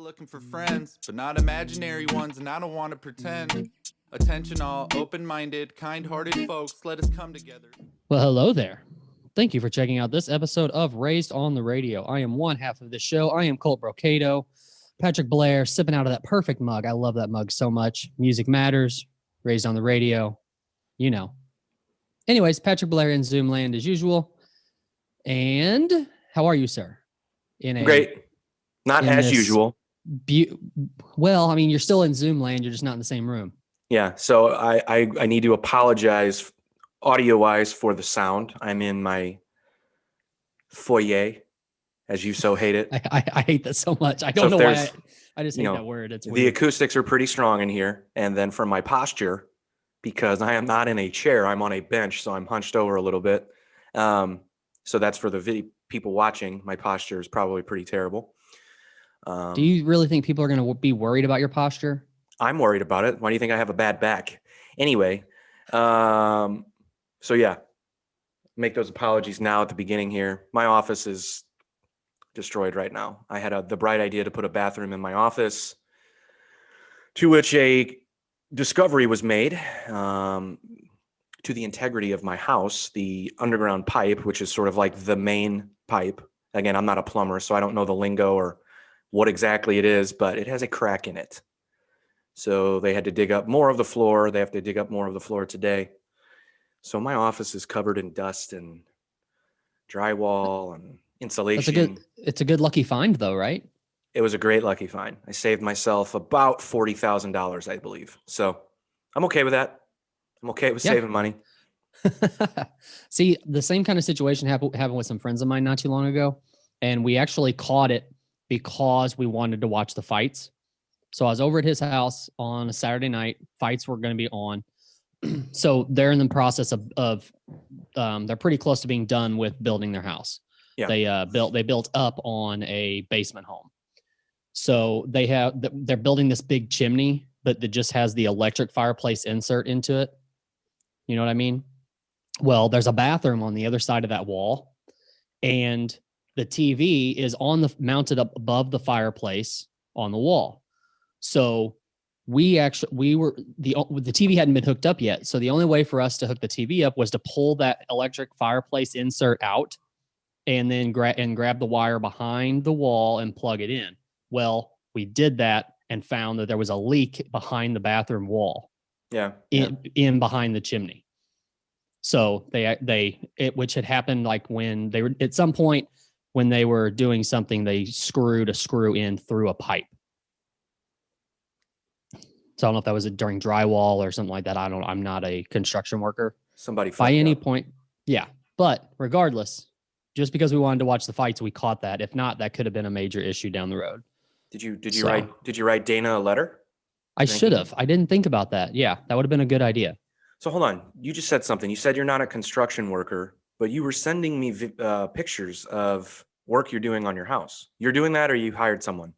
looking for friends, but not imaginary ones, and I don't want to pretend. Attention all open-minded, kind-hearted folks, let us come together. Well, hello there. Thank you for checking out this episode of Raised on the Radio. I am one half of the show. I am Colt Brocado. Patrick Blair, sipping out of that perfect mug. I love that mug so much. Music matters. Raised on the Radio. You know. Anyways, Patrick Blair in Zoom land as usual. And how are you, sir? Great. Not as usual. Well, I mean, you're still in Zoom land. You're just not in the same room. Yeah. So I need to apologize audio-wise for the sound. I'm in my foyer, as you so hate it. I hate that so much. I don't know why. I just hate that word. It's the weird. acoustics are pretty strong in here. And then for my posture, because I am not in a chair, I'm on a bench, so I'm hunched over a little bit. So that's for the people watching. My posture is probably pretty terrible. Do you really think people are going to be worried about your posture? I'm worried about it. Why do you think I have a bad back? Anyway, so yeah, make those apologies now at the beginning here. My office is destroyed right now. I had the bright idea to put a bathroom in my office, to which a discovery was made to the integrity of my house. The underground pipe, which is sort of like the main pipe. Again, I'm not a plumber, so I don't know the lingo or what exactly it is, but it has a crack in it. So they had to dig up more of the floor. They have to dig up more of the floor today. So my office is covered in dust and drywall and insulation. It's a good lucky find though, right? It was a great lucky find. I saved myself about $40,000, I believe. So I'm okay with that. I'm okay with saving money. See, the same kind of situation happened with some friends of mine not too long ago. And we actually caught it because we wanted to watch the fights. So I was over at his house on a Saturday night. Fights were going to be on. So they're in the process of they're pretty close to being done with building their house. Yeah. They built up on a basement home. So they're building this big chimney, but that just has the electric fireplace insert into it. You know what I mean? Well, there's a bathroom on the other side of that wall, and the TV is mounted up above the fireplace on the wall. So the TV hadn't been hooked up yet. So the only way for us to hook the TV up was to pull that electric fireplace insert out and then grab the wire behind the wall and plug it in. Well, we did that and found that there was a leak behind the bathroom wall. Yeah. In behind the chimney. So which had happened like when they were at some point when they were doing something, they screwed a screw in through a pipe. So I don't know if that was during drywall or something like that. I'm not a construction worker. Somebody by any point. Yeah. But regardless, just because we wanted to watch the fights, we caught that. If not, that could have been a major issue down the road. Did you write Dana a letter? I should have. I didn't think about that. Yeah, that would have been a good idea. So hold on. You just said something. You said you're not a construction worker, but you were sending me pictures of work you're doing on your house. You're doing that, or you hired someone?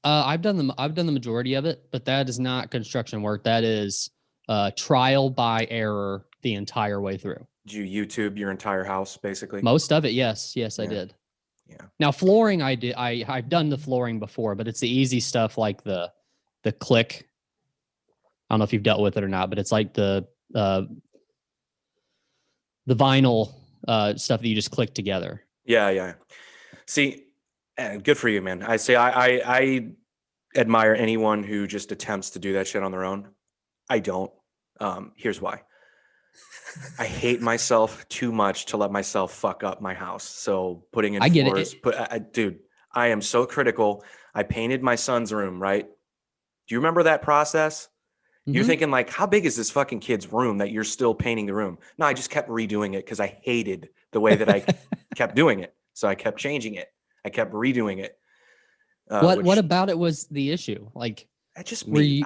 I've done the majority of it, but that is not construction work. That is trial by error the entire way through. Did you YouTube your entire house, basically? Most of it, yes. Yes, yeah. I did. Yeah. Now flooring, I did. I've done the flooring before, but it's the easy stuff like the click. I don't know if you've dealt with it or not, but it's like the vinyl stuff that you just click together. Yeah. See, good for you, man. I admire anyone who just attempts to do that shit on their own. I don't. Here's why. I hate myself too much to let myself fuck up my house. So putting in floors, dude, I am so critical. I painted my son's room, right? Do you remember that process? Mm-hmm. You're thinking like, how big is this fucking kid's room that you're still painting the room? No, I just kept redoing it because I hated the way that I kept doing it. So I kept changing it. I kept redoing it. What about it was the issue? Like, I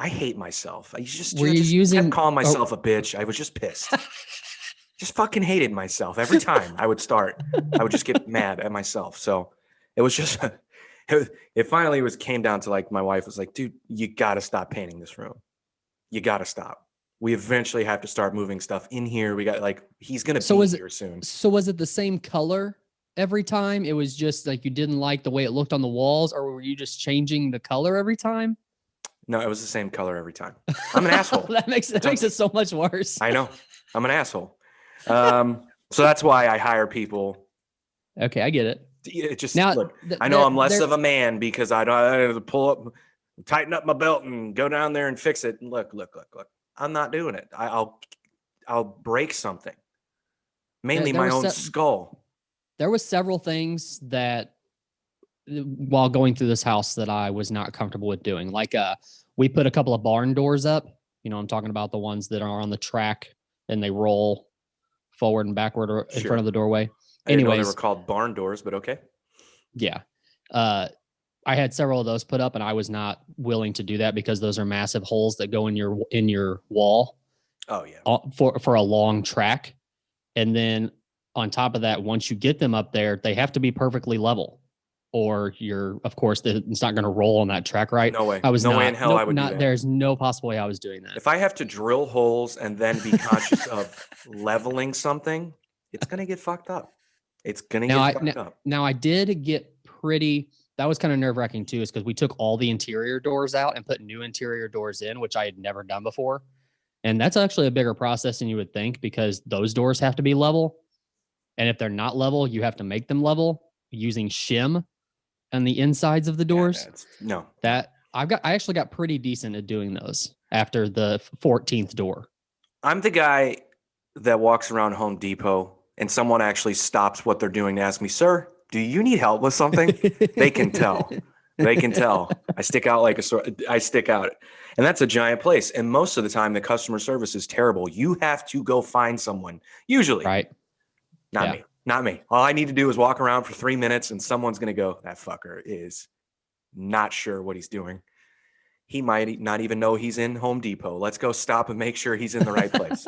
hate myself. I just kept calling myself a bitch. I was just pissed. Just fucking hated myself every time I would start. I would just get mad at myself. So it was just, it finally came down to like, my wife was like, dude, you got to stop painting this room. You got to stop. We eventually have to start moving stuff in here. We got like, he's going to be here soon. So was it the same color every time? It was just like you didn't like the way it looked on the walls, or were you just changing the color every time? No, it was the same color every time. I'm an asshole. That makes it so much worse. I know. I'm an asshole. So that's why I hire people. Okay, I get it. It just Now, look. I know I'm less of a man because I don't have to pull up, tighten up my belt, and go down there and fix it. Look. I'm not doing it. I'll break something. Mainly there my was own skull. There was several things that while going through this house that I was not comfortable with doing. Like we put a couple of barn doors up. I'm talking about the ones that are on the track and they roll forward and backward or in front of the doorway. I didn't know they were called barn doors, but okay. Yeah. I had several of those put up and I was not willing to do that because those are massive holes that go in your wall. Oh yeah. For a long track. And then on top of that, once you get them up there, they have to be perfectly level or of course, it's not going to roll on that track, right? No way. I was no way in hell I would do that. There's no possible way I was doing that. If I have to drill holes and then be conscious of leveling something, it's going to get fucked up. It's going to get fucked up. Now, I did get that was kind of nerve wracking too, is because we took all the interior doors out and put new interior doors in, which I had never done before. And that's actually a bigger process than you would think because those doors have to be level. And if they're not level, you have to make them level using shim on the insides of the doors. I actually got pretty decent at doing those after the 14th door. I'm the guy that walks around Home Depot and someone actually stops what they're doing to ask me, "Sir, do you need help with something?" They can tell. They can tell. I stick out like I stick out. And that's a giant place. And most of the time, the customer service is terrible. You have to go find someone. Usually. Right. Not me. All I need to do is walk around for 3 minutes and someone's going to go, "That fucker is not sure what he's doing. He might not even know he's in Home Depot. Let's go stop and make sure he's in the right place."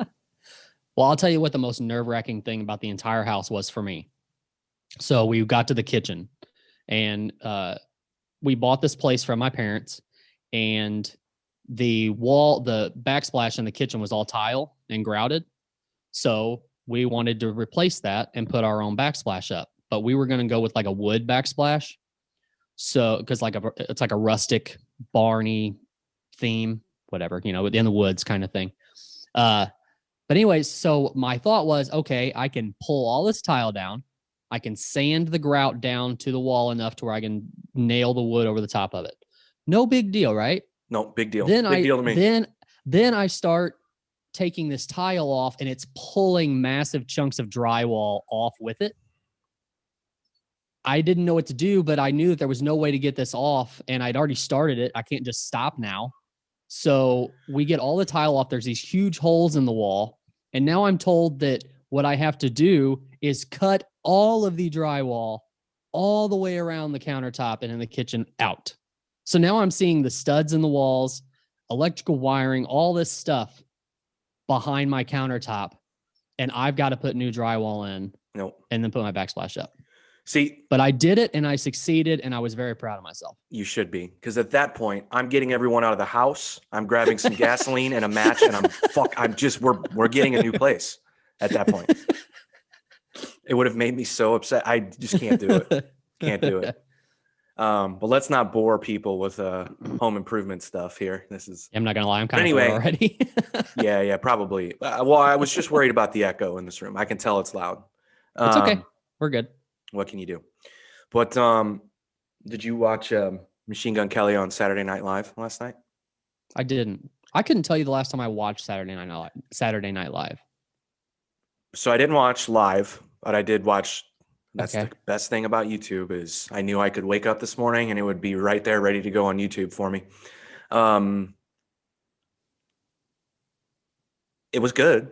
Well, I'll tell you what the most nerve-wracking thing about the entire house was for me. So we got to the kitchen and we bought this place from my parents and the backsplash in the kitchen was all tile and grouted. So we wanted to replace that and put our own backsplash up, but we were going to go with like a wood backsplash. So, cause it's like a rustic Barney theme, whatever, in the woods kind of thing. But anyways, so my thought was, okay, I can pull all this tile down. I can sand the grout down to the wall enough to where I can nail the wood over the top of it. No big deal, right? No, big deal. Big deal to me. Then I start taking this tile off and it's pulling massive chunks of drywall off with it. I didn't know what to do, but I knew that there was no way to get this off and I'd already started it. I can't just stop now. So we get all the tile off. There's these huge holes in the wall. And now I'm told that what I have to do is cut all of the drywall all the way around the countertop and in the kitchen out. So now I'm seeing the studs in the walls, electrical wiring, all this stuff behind my countertop. And I've got to put new drywall in and then put my backsplash up. See, but I did it and I succeeded and I was very proud of myself. You should be. Because at that point, I'm getting everyone out of the house. I'm grabbing some gasoline and a match and we're getting a new place at that point. It would have made me so upset. I just can't do it. Can't do it. But let's not bore people with home improvement stuff here. I'm not gonna lie, I'm kind of bored already. yeah, probably. Well, I was just worried about the echo in this room. I can tell it's loud. It's okay. We're good. What can you do? But did you watch Machine Gun Kelly on Saturday Night Live last night? I didn't. I couldn't tell you the last time I watched Saturday Night Live. So I didn't watch live, but I did watch. That's the best thing about YouTube is I knew I could wake up this morning and it would be right there ready to go on YouTube for me. It was good.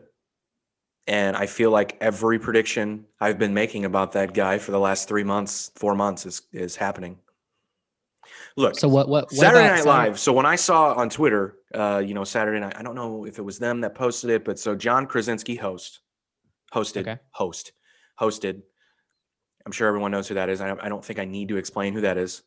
And I feel like every prediction I've been making about that guy for the last 4 months is happening. Look, so what Saturday Night Live. So when I saw on Twitter, Saturday night, I don't know if it was them that posted it, but so John Krasinski hosted. I'm sure everyone knows who that is. I don't think I need to explain who that is.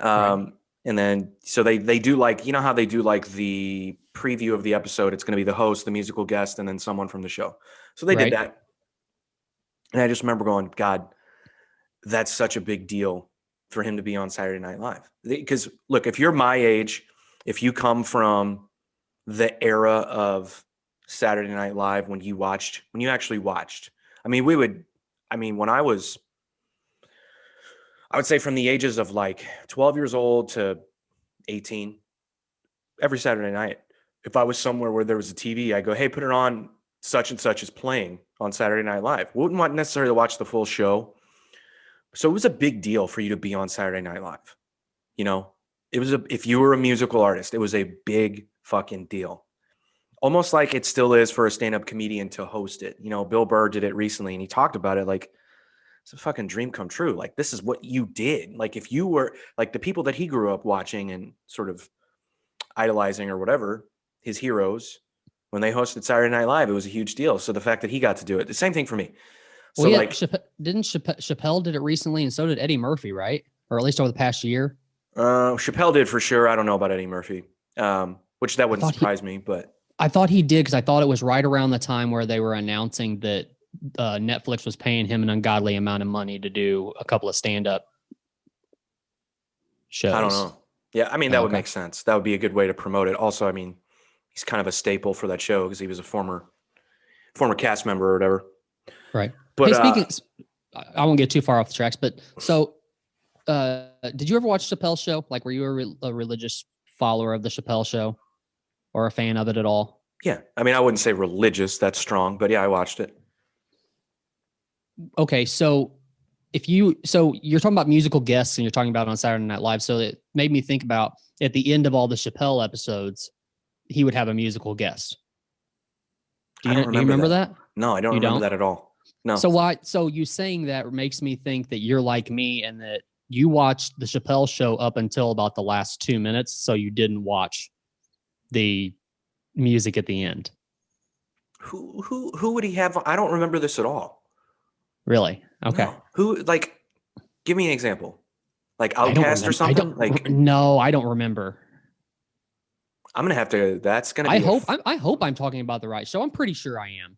Right. And then, so they do how they do the preview of the episode. It's going to be the host, the musical guest, and then someone from the show. So they did that. And I just remember going, God, that's such a big deal for him to be on Saturday Night Live. Because look, if you're my age, if you come from the era of Saturday Night Live when you actually watched, I mean, when I would say from the ages of like 12 years old to 18, every Saturday night, if I was somewhere where there was a TV, I go, hey, put it on, such and such is playing on Saturday Night Live. Wouldn't want necessarily to watch the full show. So it was a big deal for you to be on Saturday Night Live. You know, if you were a musical artist, it was a big fucking deal. Almost like it still is for a stand-up comedian to host it. You know, Bill Burr did it recently and he talked about it like it's a fucking dream come true. Like this is what you did. Like if you were like the people that he grew up watching and sort of idolizing or whatever, his heroes, when they hosted Saturday Night Live, it was a huge deal. So the fact that he got to do it, the same thing for me. So well, yeah, like, Chappelle did it recently, and so did Eddie Murphy, right? Or at least over the past year. Chappelle did for sure. I don't know about Eddie Murphy, which that wouldn't surprise me, but I thought he did because I thought it was right around the time where they were announcing that Netflix was paying him an ungodly amount of money to do a couple of stand-up shows. I don't know. Yeah, I mean, that would make sense. That would be a good way to promote it. Also, I mean, he's kind of a staple for that show because he was a former cast member or whatever. Right. But hey, speaking, I won't get too far off the tracks, but so did you ever watch Chappelle's show? Like, were you a religious follower of the Chappelle show or a fan of it at all? Yeah. I mean, I wouldn't say religious, that's strong, but yeah, I watched it. Okay. So you're talking about musical guests and you're talking about it on Saturday Night Live. So it made me think about at the end of all the Chappelle episodes, he would have a musical guest. Do you remember that? No, I don't remember that at all. No. So you saying that makes me think that you're like me and that you watched the Chappelle show up until about the last 2 minutes. So you didn't watch the music at the end. Who would he have? I don't remember this at all. Really? Okay. No. Who, like, give me an example. Like Outkast or something? No, I don't remember. I'm going to have to, that's going to be. I hope I'm talking about the right show. I'm pretty sure I am.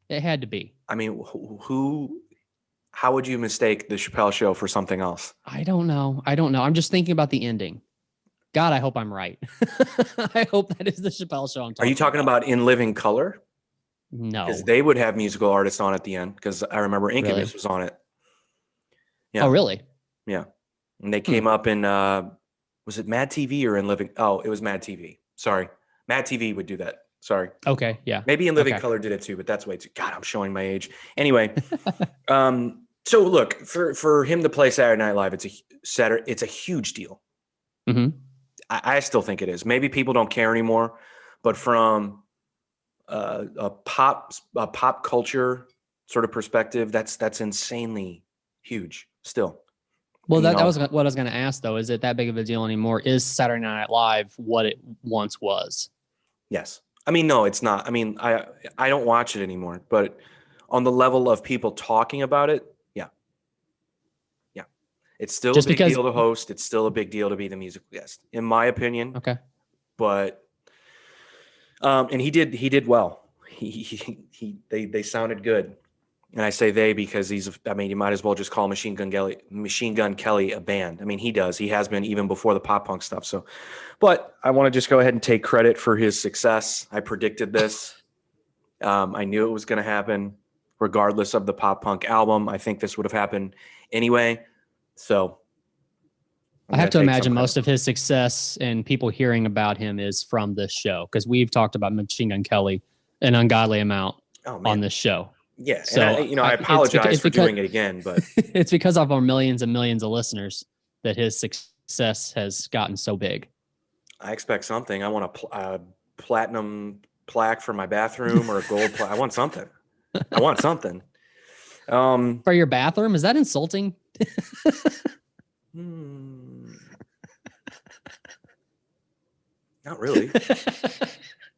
It had to be. I mean, how would you mistake the Chappelle show for something else? I don't know. I'm just thinking about the ending. God, I hope I'm right. I hope that is the Chappelle show I'm talking about. Are you talking about In Living Color? No. Because they would have musical artists on at the end. Because I remember Incubus was on it. Yeah. Oh, really? Yeah. And they came up in, was it Mad TV or In Living? Oh, it was Mad TV. Sorry. Mad TV would do that. Sorry. Okay. Yeah. Maybe In Living Color did it too, but that's way too. God, I'm showing my age. Anyway, so look, for him to play Saturday Night Live, it's a huge deal. Mm-hmm. I still think it is. Maybe people don't care anymore, but from a pop culture sort of perspective, that's insanely huge still. Well, that was what I was going to ask, though. Is it that big of a deal anymore? Is Saturday Night Live what it once was? Yes. I mean, no, it's not. I mean, I don't watch it anymore, but on the level of people talking about it, yeah. Yeah. It's still a big deal to host. It's still a big deal to be the musical guest, in my opinion. Okay. But, and he did well. They sounded good. And I say they because you might as well just call Machine Gun Kelly a band. I mean, he does. He has been even before the pop punk stuff. So, but I want to just go ahead and take credit for his success. I predicted this. I knew it was going to happen regardless of the pop punk album. I think this would have happened anyway. So I have to imagine most of his success and people hearing about him is from this show, because we've talked about Machine Gun Kelly an ungodly amount on this show. Yeah, so and I apologize for doing it again, but it's because of our millions and millions of listeners that his success has gotten so big. I expect something. I want a platinum plaque for my bathroom or a gold plaque. I want something. For your bathroom? Is that insulting? Not really.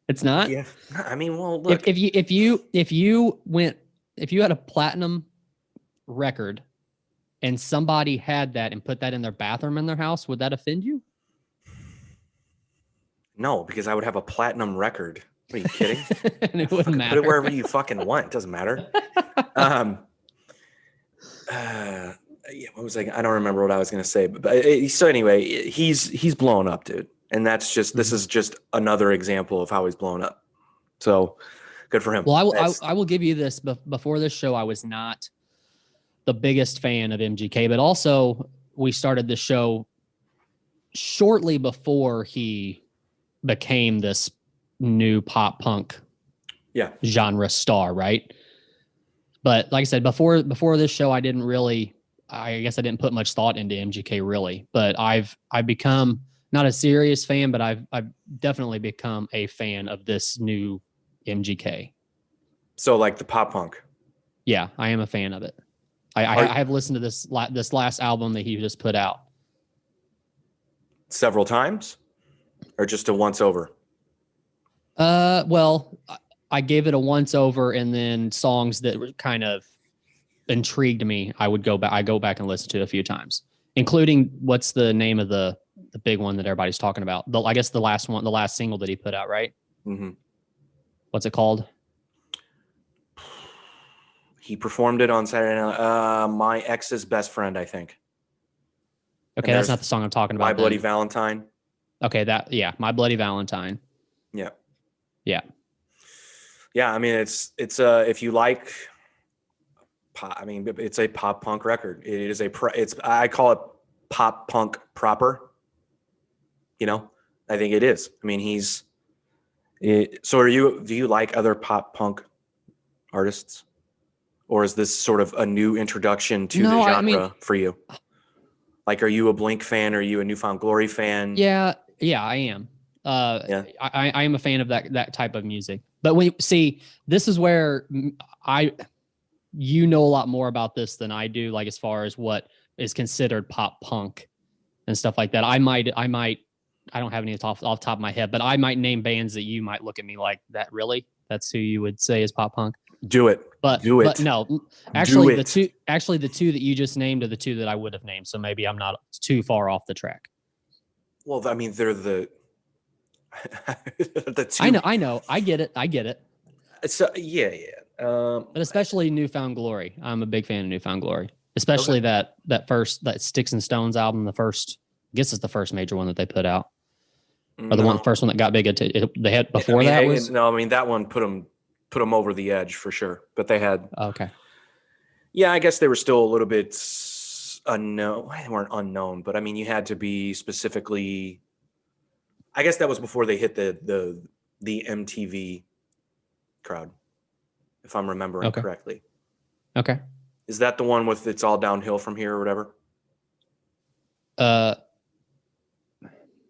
It's not? Yeah. I mean, well, look. If you had a platinum record and somebody had that and put that in their bathroom in their house, would that offend you? No, because I would have a platinum record. Are you kidding? And it wouldn't matter. Put it wherever you fucking want. It doesn't matter. yeah, what was I don't remember what I was going to say, but so anyway, he's blown up, dude. And that's just, this is just another example of how he's blown up. So good for him. Well, I will give you this. Before this show, I was not the biggest fan of MGK, but also we started the show shortly before he became this new pop punk genre star, right? But like I said, before this show, I guess I didn't put much thought into MGK really, but I've become not a serious fan, but I've definitely become a fan of this new MGK. So like the pop punk. Yeah, I am a fan of it. I have listened to this last album that he just put out several times, or just a once over. Well, I gave it a once over, and then songs that were kind of intrigued me, I go back and listen to a few times, including what's the name of the big one that everybody's talking about? I guess the last single that he put out, right? Mm-hmm. What's it called? He performed it on Saturday Night. My Ex's Best Friend, I think. Okay, that's not the song I'm talking about. My Bloody Valentine. Okay, My Bloody Valentine. Yeah. Yeah. Yeah, I mean it's if you like pop, I mean it's a pop punk record. It is I call it pop punk proper. You know? I think it is. I mean so do you like other pop punk artists? Or is this sort of a new introduction to the genre for you? Like, are you a Blink fan? Are you a New Found Glory fan? Yeah, I am. I am a fan of that type of music. But when this is where you know a lot more about this than I do, like as far as what is considered pop punk and stuff like that. I don't have any off the top of my head, but I might name bands that you might look at me like that. Really? That's who you would say is pop punk? Do it. But no, actually the two that you just named are the two that I would have named. So maybe I'm not too far off the track. Well, I mean, they're the two. I know. I get it. So yeah. But especially New Found Glory. I'm a big fan of New Found Glory, especially that Sticks and Stones album. I guess it's the first major one that they put out, or the first one that got big. They had before that was no. I mean that one put them over the edge for sure. But they had okay. Yeah, I guess they were still a little bit unknown. They weren't unknown, but I mean, you had to be specifically. I guess that was before they hit the MTV crowd, if I'm remembering correctly. Okay. Is that the one with "It's All Downhill from Here" or whatever?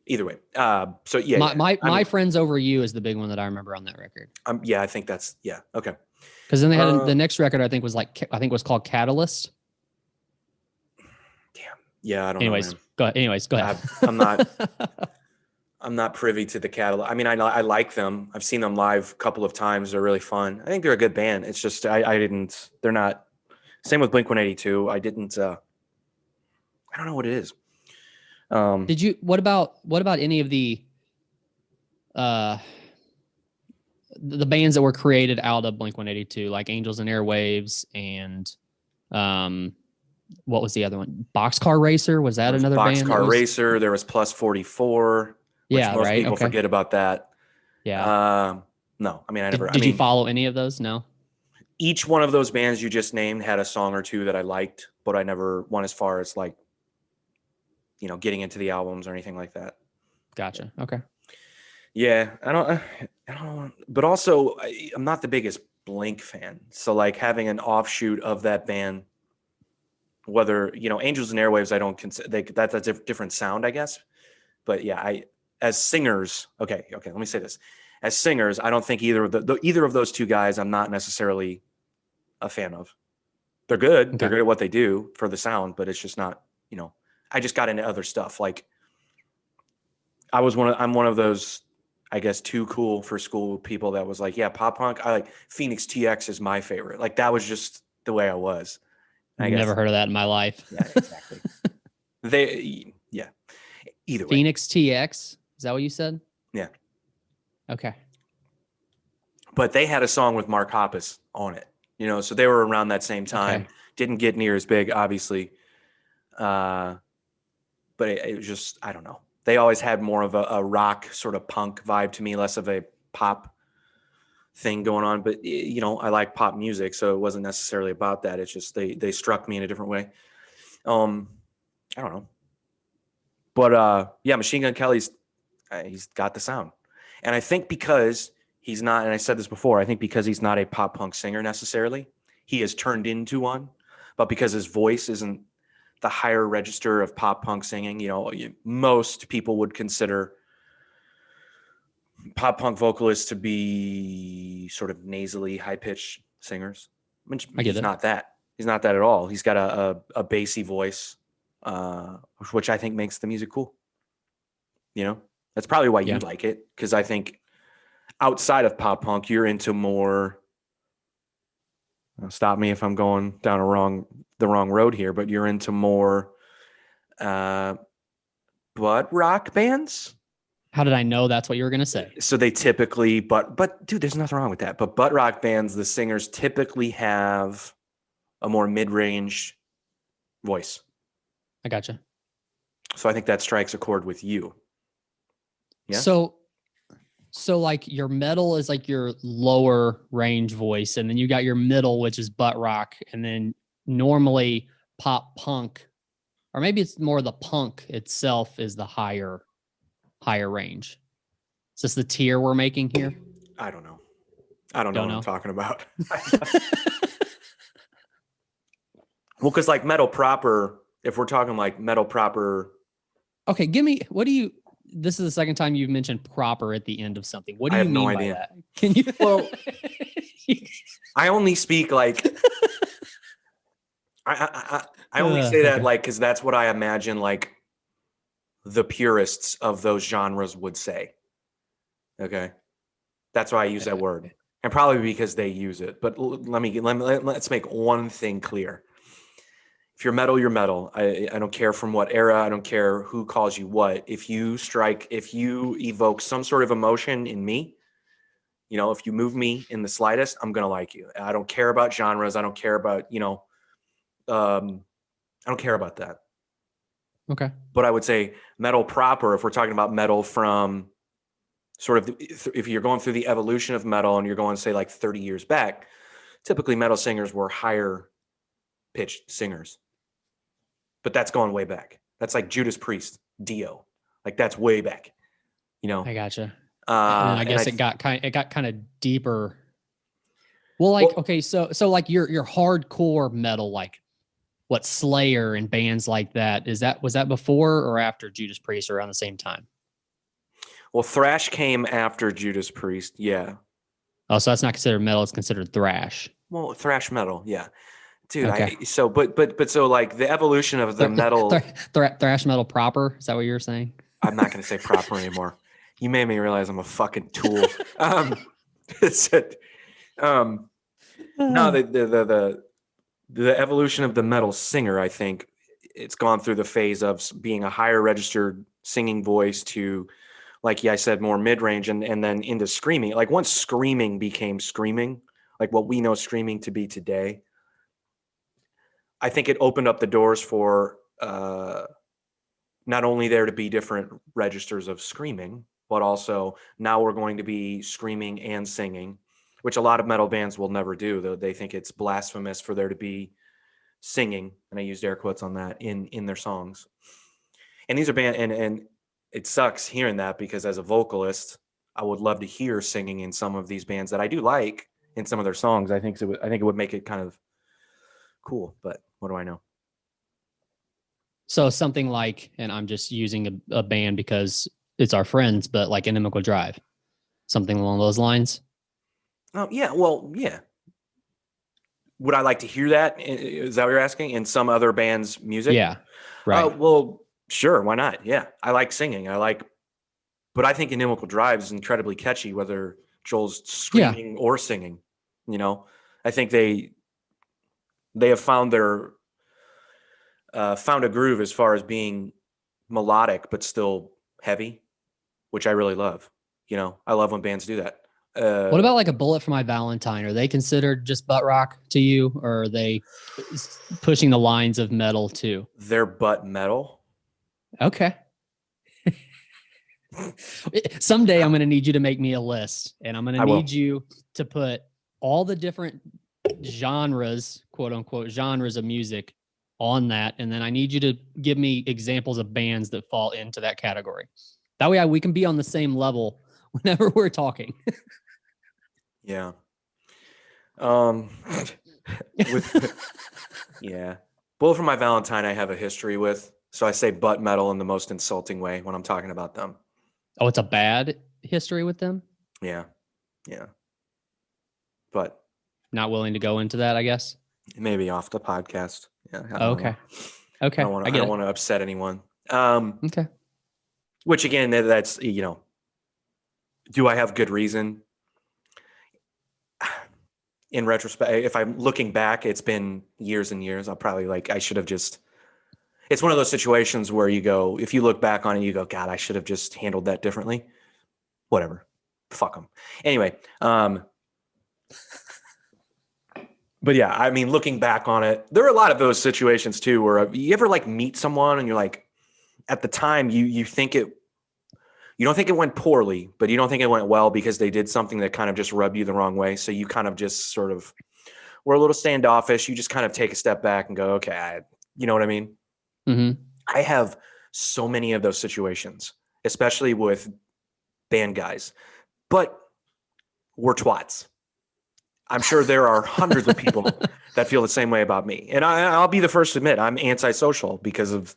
Either way. So yeah. My Friends Over You is the big one that I remember on that record. Yeah, I think that's okay. Because then they had the next record. I think was called Catalyst. Damn. Yeah, I don't know. Go ahead. I'm not privy to the catalog. I mean, I like them. I've seen them live a couple of times. They're really fun. I think they're a good band. It's just they're not. Same with Blink-182. I don't know what it is. What about any of the bands that were created out of Blink-182, like Angels and Airwaves and what was the other one? Boxcar Racer? Was that another band? Boxcar Racer. There was Plus 44. Which most people forget about that. Yeah. No, I mean, I never. Did you follow any of those? No. Each one of those bands you just named had a song or two that I liked, but I never went as far as like, getting into the albums or anything like that. Gotcha. Okay. Yeah, I don't. But also, I'm not the biggest Blink fan, so like having an offshoot of that band, whether Angels and Airwaves, I don't consider that's a different sound, I guess. But yeah, as singers, okay, let me say this. As singers, I don't think either of those two guys I'm not necessarily a fan of. They're good. Okay. They're good at what they do for the sound, but it's just not, I just got into other stuff. Like I'm one of those, I guess, too cool for school people that was like, yeah, pop punk. I like Phoenix TX is my favorite. Like that was just the way I was. I've never heard of that in my life. Yeah, exactly. Either way. Phoenix TX. Is that what you said? Yeah. Okay. But they had a song with Mark Hoppus on it, so they were around that same time. Okay. Didn't get near as big, obviously. But it was just, I don't know. They always had more of a rock sort of punk vibe to me, less of a pop thing going on. But I like pop music, so it wasn't necessarily about that. It's just they struck me in a different way. I don't know. But yeah, Machine Gun Kelly's he's got the sound. And I think because he's not, and I said this before, I think because he's not a pop punk singer necessarily, he has turned into one. But because his voice isn't the higher register of pop punk singing, most people would consider pop punk vocalists to be sort of nasally, high pitched singers. I get He's it. not that. He's not that at all. He's got a bassy voice, which I think makes the music cool. That's probably why you like it, because I think outside of pop punk, you're into more. Stop me if I'm going down the wrong road here, but you're into more butt rock bands. How did I know that's what you were going to say? So they typically, but dude, there's nothing wrong with that. But butt rock bands, the singers typically have a more mid-range voice. I gotcha. So I think that strikes a chord with you. Yeah. So like your metal is like your lower range voice, and then you got your middle, which is butt rock, and then normally pop punk, or maybe it's more the punk itself is the higher range. Is this the tier we're making here? I don't know. I don't know what I'm talking about. Well, because like metal proper, if we're talking like metal proper. Okay, this is the second time you've mentioned proper at the end of something. What do you mean by that? Can you? Well, I only speak like, I only say that like, because that's what I imagine like the purists of those genres would say. Okay. That's why I use that word, and probably because they use it. But let's make one thing clear. If you're metal, you're metal. I don't care from what era. I don't care who calls you what. If you evoke some sort of emotion in me, if you move me in the slightest, I'm going to like you. I don't care about genres. I don't care about, I don't care about that. Okay. But I would say metal proper, if we're talking about metal from sort of, if you're going through the evolution of metal and you're going, say, like 30 years back, typically metal singers were higher pitched singers. But that's going way back. That's like Judas Priest, Dio. Like that's way back. I gotcha. And I guess it got kind of deeper. Well, okay, so like your hardcore metal, like what Slayer and bands like that, was that before or after Judas Priest, or around the same time? Well, thrash came after Judas Priest, yeah. Oh, so that's not considered metal; it's considered thrash. Well, thrash metal, yeah. Dude, okay. So like the evolution of the metal, thrash metal proper. Is that what you're saying? I'm not going to say proper anymore. You made me realize I'm a fucking tool. No, the evolution of the metal singer, I think it's gone through the phase of being a higher registered singing voice to, like I said, more mid-range and then into screaming. Like once screaming became screaming, like what we know screaming to be today, I think it opened up the doors for not only there to be different registers of screaming, but also now we're going to be screaming and singing, which a lot of metal bands will never do. Though they think it's blasphemous for there to be singing, and I used air quotes on that, in their songs. And these are and it sucks hearing that, because as a vocalist, I would love to hear singing in some of these bands that I do like in some of their songs. I think it would make it kind of cool, but what do I know? So something like, and I'm just using a band because it's our friends, but like Inimical Drive, something along those lines. Oh yeah, well yeah. Would I like to hear that? Is that what you're asking? In some other band's music? Yeah, right. Well, sure, why not? Yeah, I like singing. But I think Inimical Drive is incredibly catchy, whether Joel's screaming or singing. I think they have found found a groove as far as being melodic but still heavy, which I really love. I love when bands do that. What about like a Bullet for My Valentine? Are they considered just butt rock to you, or are they pushing the lines of metal too? They're butt metal. Okay. Someday I'm going to need you to make me a list, and I'm going to need you to put all the different genres, quote unquote, genres of music on that. And then I need you to give me examples of bands that fall into that category. That way we can be on the same level whenever we're talking. Yeah. Yeah. Bullet for My Valentine, I have a history with. So I say butt metal in the most insulting way when I'm talking about them. Oh, it's a bad history with them? Yeah. Yeah. But not willing to go into that, I guess. Maybe off the podcast. Yeah. Okay. Okay. I don't want to upset anyone. Okay. Which again, that's, do I have good reason? In retrospect, if I'm looking back, it's been years and years. I'll probably I should have just, it's one of those situations where you go, if you look back on it, you go, God, I should have just handled that differently. Whatever. Fuck them. Anyway. But yeah, I mean, looking back on it, there are a lot of those situations too, where you ever meet someone and you're like, at the time you think you don't think it went poorly, but you don't think it went well because they did something that kind of just rubbed you the wrong way. So you kind of just sort of were a little standoffish. You just kind of take a step back and go, okay, you know what I mean? Mm-hmm. I have so many of those situations, especially with band guys, but we're twats. I'm sure there are hundreds of people that feel the same way about me. And I'll be the first to admit I'm antisocial because of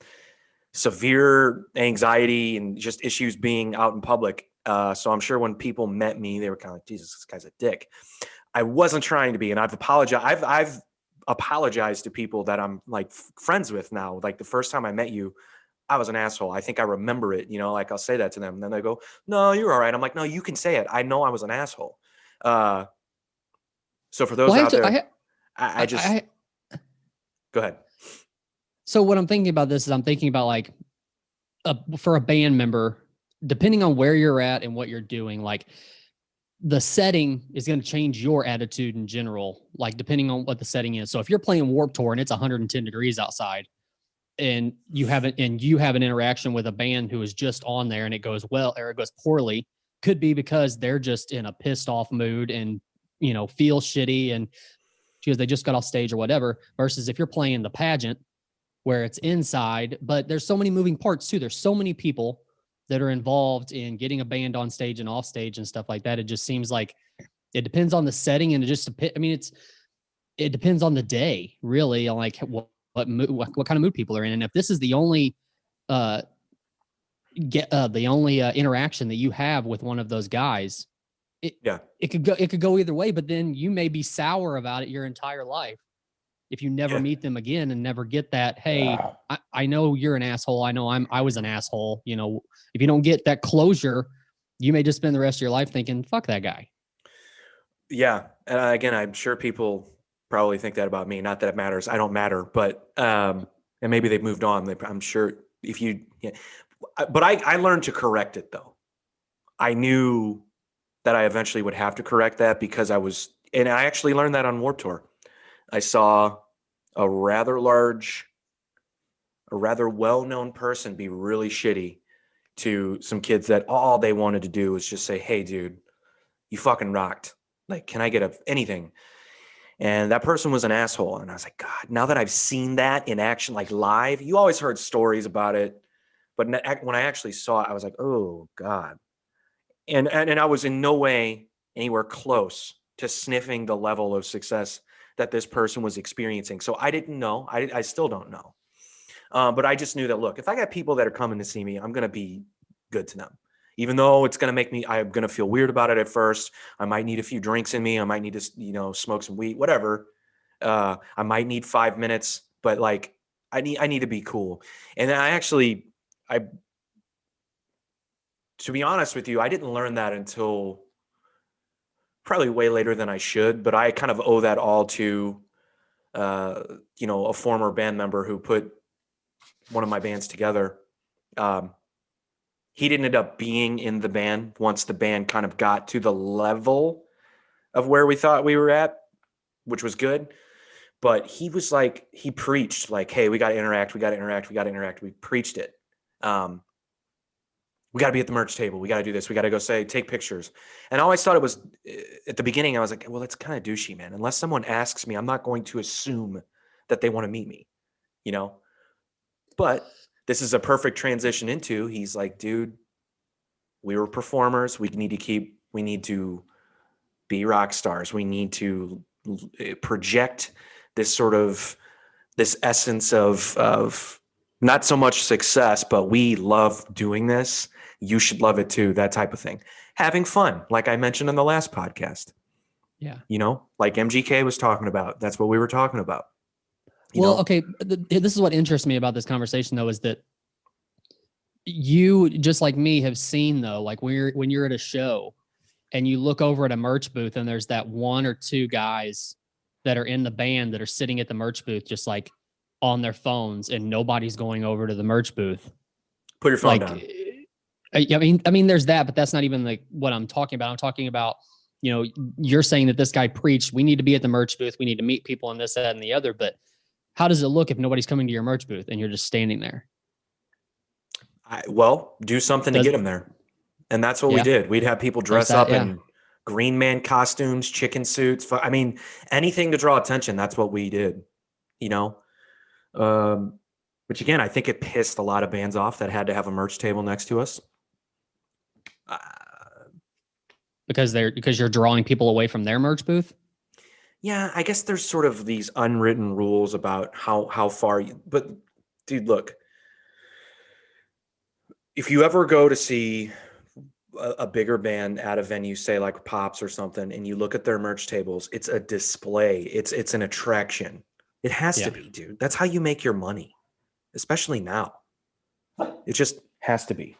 severe anxiety and just issues being out in public. So I'm sure when people met me, they were kind of like, Jesus, this guy's a dick. I wasn't trying to be. And I've apologized. I've apologized to people that I'm friends with now. Like the first time I met you, I was an asshole. I think I remember it, I'll say that to them. And then they go, no, you're all right. I'm like, no, you can say it. I know I was an asshole. So for those out there, I just go ahead. So what I'm thinking about this is I'm thinking about for a band member, depending on where you're at and what you're doing, the setting is going to change your attitude in general, depending on what the setting is. So if you're playing Warped Tour and it's 110 degrees outside and you have an interaction with a band who is just on there and it goes well, or it goes poorly, could be because they're just in a pissed off mood and, feel shitty and because they just got off stage or whatever, versus if you're playing the pageant where it's inside, but there's so many moving parts too. There's so many people that are involved in getting a band on stage and off stage and stuff like that. It just seems like it depends on the setting and it depends on the day really, on what kind of mood people are in. And if this is the only interaction that you have with one of those guys, it could go either way, but then you may be sour about it your entire life if you never meet them again and never get that, hey, I know you're an asshole. I know I was an asshole. If you don't get that closure, you may just spend the rest of your life thinking, fuck that guy. Yeah. And again, I'm sure people probably think that about me. Not that it matters. I don't matter, but, and maybe they've moved on. I'm sure but I learned to correct it though. I knew that I eventually would have to correct that because and I actually learned that on Warped Tour. I saw a rather well-known person be really shitty to some kids that all they wanted to do was just say, hey, dude, you fucking rocked. Can I get anything? And that person was an asshole. And I was like, God, now that I've seen that in action, live, you always heard stories about it. But when I actually saw it, I was like, oh, God. And I was in no way anywhere close to sniffing the level of success that this person was experiencing. So I didn't know. I still don't know. But I just knew that, look, if I got people that are coming to see me, I'm going to be good to them. Even though it's going to I'm going to feel weird about it at first. I might need a few drinks in me. I might need to, smoke some weed, whatever. I might need 5 minutes, but I need to be cool. And to be honest with you, I didn't learn that until probably way later than I should, but I kind of owe that all to, a former band member who put one of my bands together. He didn't end up being in the band once the band kind of got to the level of where we thought we were at, which was good. But he was like, he preached like, hey, we got to interact. We got to interact. We got to interact. We preached it. We got to be at the merch table. We got to do this. We got to go take pictures. And I always thought it was, at the beginning, I was like, well, that's kind of douchey, man. Unless someone asks me, I'm not going to assume that they want to meet me, you know? But this is a perfect transition into, he's like, dude, we were performers. We need to be rock stars. We need to project this essence of not so much success, but we love doing this. You should love it too. That type of thing. Having fun. Like I mentioned in the last podcast. Yeah. You know, like MGK was talking about. That's what we were talking about. Okay. This is what interests me about this conversation though, is that you, just like me, have seen though, like when you're at a show and you look over at a merch booth and there's that one or two guys that are in the band that are sitting at the merch booth, just like on their phones, and nobody's going over to the merch booth. Put your phone down. I mean, there's that, but that's not even like what I'm talking about. I'm talking about, you're saying that this guy preached, we need to be at the merch booth. We need to meet people and this, that, and the other. But how does it look if nobody's coming to your merch booth and you're just standing there? Do something to get them there. And that's what we did. We'd have people dress up in Green Man costumes, chicken suits. I mean, anything to draw attention. That's what we did, which again, I think it pissed a lot of bands off that had to have a merch table next to us. Because you're drawing people away from their merch booth. Yeah, I guess there's sort of these unwritten rules about how far but dude, look, if you ever go to see a bigger band at a venue, say like Pops or something, and you look at their merch tables, it's a display. It's an attraction. It has to be, dude. That's how you make your money, especially now. It just has to be.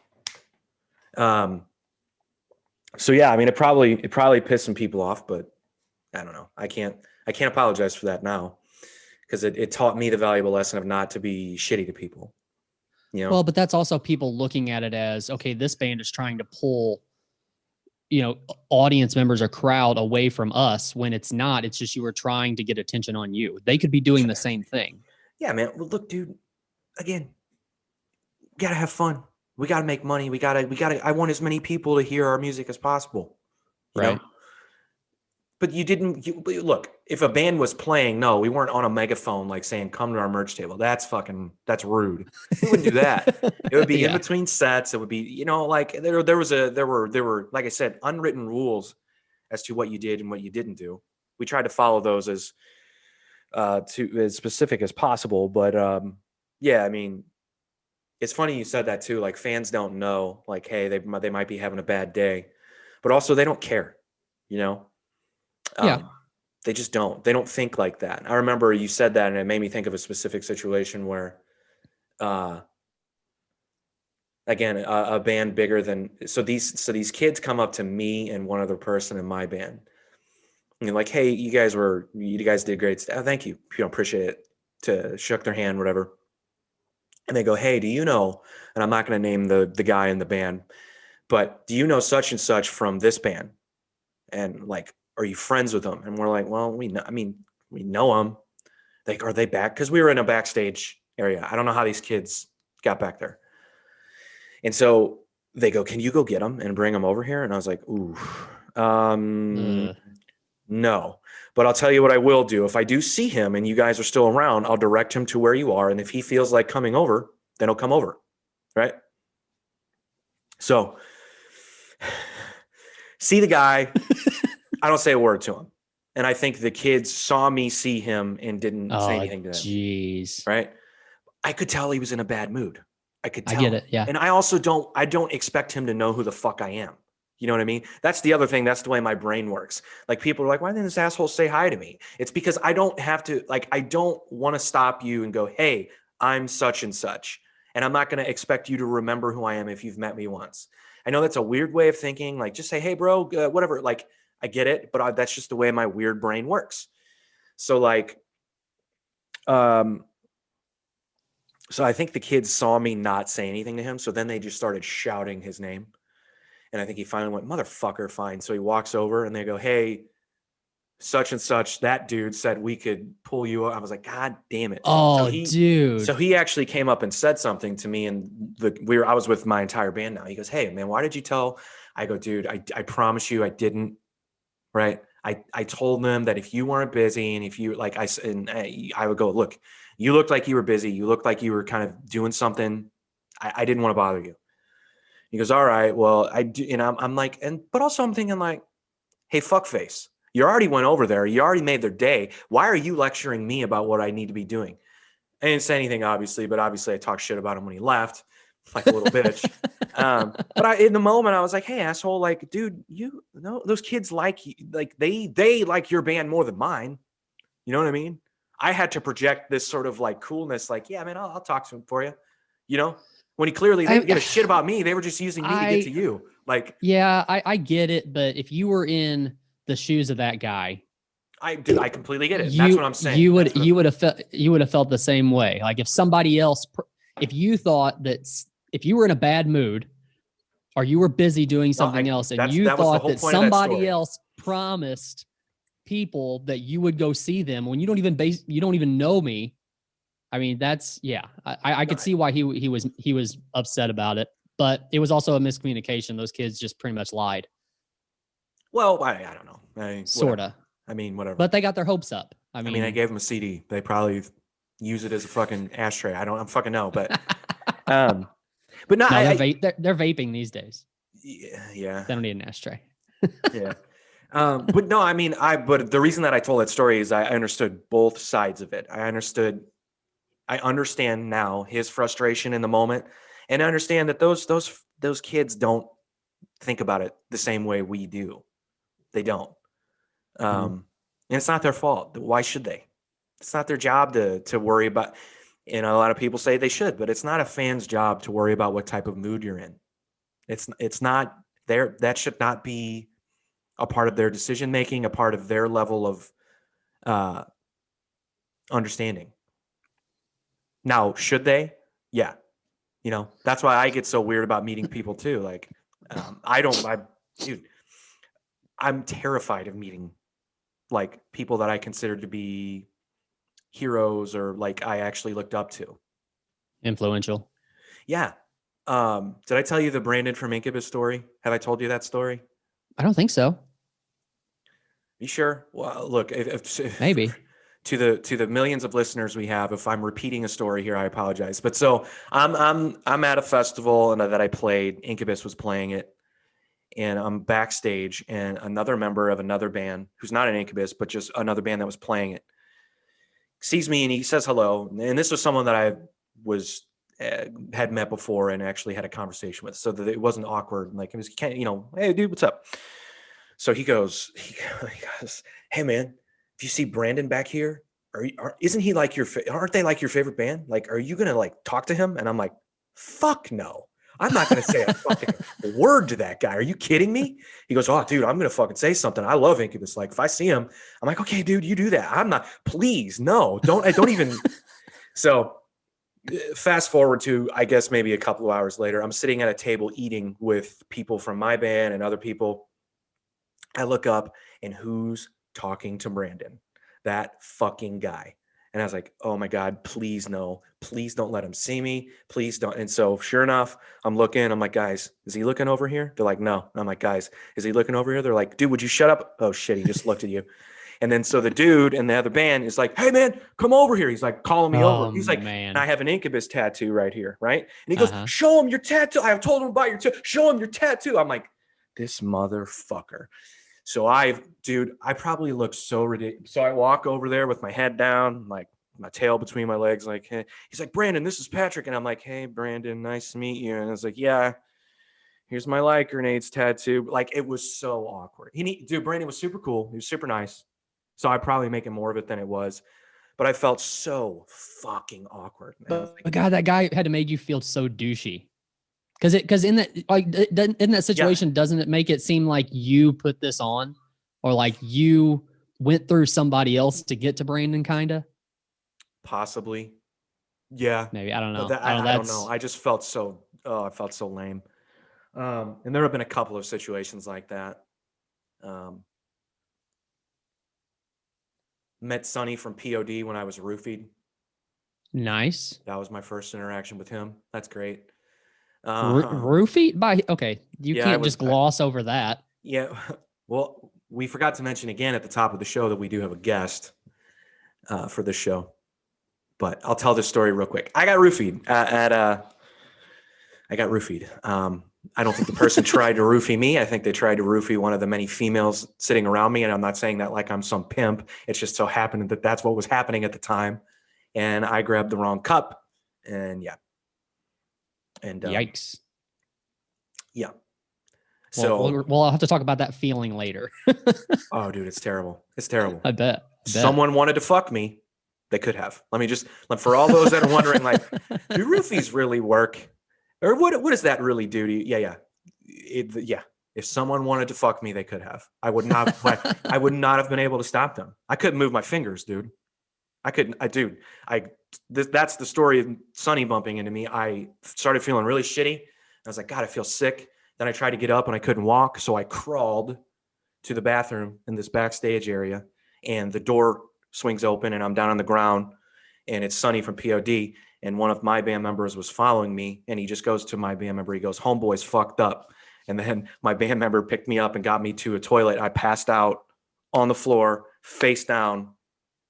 So yeah, I mean, it probably pissed some people off, but I don't know. I can't apologize for that now, because it taught me the valuable lesson of not to be shitty to people. Well, but that's also people looking at it as, okay, this band is trying to pull, audience members or crowd away from us, when it's not. It's just you were trying to get attention on you. They could be doing the same thing. Yeah, man. Well, look, dude, again, we got to have fun. We got to make money. I want as many people to hear our music as possible. You know? But look, if a band was playing, no, we weren't on a megaphone, like saying, come to our merch table. That's rude. We wouldn't do that. It would be in between sets. It would be, like there were, like I said, unwritten rules as to what you did and what you didn't do. We tried to follow those as specific as possible. But yeah, I mean, it's funny you said that too. Like, fans don't know, like, hey, they might be having a bad day, but also they don't care, they just don't. They don't think like that. I remember you said that, and it made me think of a specific situation where, again, a band bigger than these kids come up to me and one other person in my band, and they're like, "Hey, you guys did great. Oh, thank you. Appreciate it." Shook their hand, whatever. And they go, "Hey, do you know?" And I'm not going to name the guy in the band, but do you know such and such from this band? And like, are you friends with them? And we're like, well, we know them. Like, are they back? Because we were in a backstage area. I don't know how these kids got back there. And so they go, can you go get them and bring them over here? And I was like, ooh, no. But I'll tell you what I will do. If I do see him and you guys are still around, I'll direct him to where you are. And if he feels like coming over, then he'll come over. Right? So see the guy. I don't say a word to him. And I think the kids saw me see him and didn't say anything to him. Jeez. Right? I could tell he was in a bad mood. I could tell. I get it. Yeah. And I also don't expect him to know who the fuck I am. You know what I mean? That's the other thing. That's the way my brain works. Like, people are like, why didn't this asshole say hi to me? It's because I don't have to, like, I don't want to stop you and go, hey, I'm such and such. And I'm not going to expect you to remember who I am if you've met me once. I know that's a weird way of thinking. Like, just say, hey, bro, whatever. Like, I get it, but that's just the way my weird brain works. So like, So I think the kids saw me not say anything to him. So then they just started shouting his name. And I think he finally went, motherfucker, fine. So he walks over and they go, hey, such and such, that dude said we could pull you up. I was like, God damn it. Oh, dude. So he actually came up and said something to me, and I was with my entire band now. He goes, hey man, why did you tell? I go, dude, I promise you I didn't. Right. I told them that if you weren't busy and if you like, I would go, look, you looked like you were busy. You looked like you were kind of doing something. I didn't want to bother you. He goes, all right, well, I do. And I'm like, but also I'm thinking like, hey, fuckface, you already went over there. You already made their day. Why are you lecturing me about what I need to be doing? I didn't say anything, obviously, but obviously I talked shit about him when he left, like a little bitch. But in the moment, I was like, hey, asshole, like, dude, you know, those kids like you, like they like your band more than mine. You know what I mean? I had to project this sort of like coolness, like, yeah, man, I'll talk to him for you. You know, when he clearly didn't give a shit about me. They were just using me to get to you. Like, yeah, I get it. But if you were in the shoes of that guy, I completely get it. That's what I'm saying. You would have felt the same way. Like if somebody else, if you thought that if you were in a bad mood or you were busy doing something else and you thought that somebody else promised people that you would go see them when you don't even know me. I mean, that's, yeah, I could see why he was upset about it, but it was also a miscommunication. Those kids just pretty much lied. Well, I don't know. Sort of. I mean, whatever. But they got their hopes up. I mean, I gave them a CD. They probably use it as a fucking ashtray. I fucking know, but no, they're vaping these days. Yeah. They don't need an ashtray. Yeah. But no, I mean, but the reason that I told that story is I understood both sides of it. I understand now his frustration in the moment, and I understand that those kids don't think about it the same way we do. They don't. And it's not their fault. Why should they? It's not their job to worry about. And a lot of people say they should, but it's not a fan's job to worry about what type of mood you're in. It's not there. That should not be a part of their decision making, a part of their level of understanding. Now, should they? Yeah. You know, that's why I get so weird about meeting people too. Like, dude, I'm terrified of meeting like people that I consider to be heroes or like I actually looked up to. Influential. Yeah. Did I tell you the Brandon from Incubus story? Have I told you that story? I don't think so. You sure? Well, look, if maybe to the millions of listeners we have, if I'm repeating a story here, I apologize. But so I'm at a festival and that I played. Incubus was playing it. And I'm backstage, and another member of another band who's not an Incubus, but just another band that was playing it, sees me and he says hello. And this was someone that I had met before and actually had a conversation with, so that it wasn't awkward. Like it was, hey dude, what's up? So he goes, hey man, if you see Brandon back here, isn't he like aren't they like your favorite band? Like, are you gonna like talk to him? And I'm like, fuck no. I'm not going to say a fucking word to that guy. Are you kidding me? He goes, oh, dude, I'm going to fucking say something. I love Incubus. Like, if I see him, I'm like, okay, dude, you do that. I'm not, please, no, don't even. So fast forward to, I guess, maybe a couple of hours later, I'm sitting at a table eating with people from my band and other people. I look up and who's talking to Brandon? That fucking guy. And I was like, oh my God, please no, please don't let him see me. Please don't. And so sure enough, I'm looking, I'm like, guys, is he looking over here? They're like, no. I'm like, guys, is he looking over here? They're like, dude, would you shut up? Oh shit, he just looked at you. And then so the dude in the other band is like, hey man, come over here. He's like calling me over. He's like, man, I have an Incubus tattoo right here, right? And he goes, show him your tattoo. I have told him about your tattoo. Show him your tattoo. I'm like, this motherfucker. So I probably look so ridiculous. So I walk over there with my head down, like my tail between my legs, like, hey. He's like, Brandon, this is Patrick. And I'm like, hey, Brandon, nice to meet you. And I was like, yeah, here's my light grenades tattoo. Like, it was so awkward. Brandon was super cool. He was super nice. So I probably make it more of it than it was. But I felt so fucking awkward, man. But God, that guy had to make you feel so douchey. Because in that situation, doesn't it make it seem like you put this on, or like you went through somebody else to get to Brandon, kind of? Possibly, Yeah. Maybe I don't know. I don't know. I just felt so. Oh, I felt so lame. And there have been a couple of situations like that. Met Sonny from POD when I was roofied. Nice. That was my first interaction with him. That's great. Roofie by okay. You can't just gloss over that. Yeah. Well, we forgot to mention again at the top of the show that we do have a guest for this show. But I'll tell this story real quick. I got roofied I got roofied. I don't think the person tried to roofie me. I think they tried to roofie one of the many females sitting around me. And I'm not saying that like I'm some pimp. It's just so happened that that's what was happening at the time. And I grabbed the wrong cup. And yeah. And yikes. Yeah. So I'll have to talk about that feeling later. Oh, dude, it's terrible. It's terrible. I bet. Someone wanted to fuck me. They could have. Let me just, for all those that are wondering, like, do roofies really work? Or what does that really do to you? Yeah. Yeah. If someone wanted to fuck me, they could have. I would not have been able to stop them. I couldn't move my fingers, dude. That's the story of Sonny bumping into me. I started feeling really shitty. I was like, God, I feel sick. Then I tried to get up and I couldn't walk. So I crawled to the bathroom in this backstage area, and the door swings open and I'm down on the ground, and it's Sonny from POD. And one of my band members was following me, and he just goes to my band member. He goes, "Homeboy's fucked up." And then my band member picked me up and got me to a toilet. I passed out on the floor, face down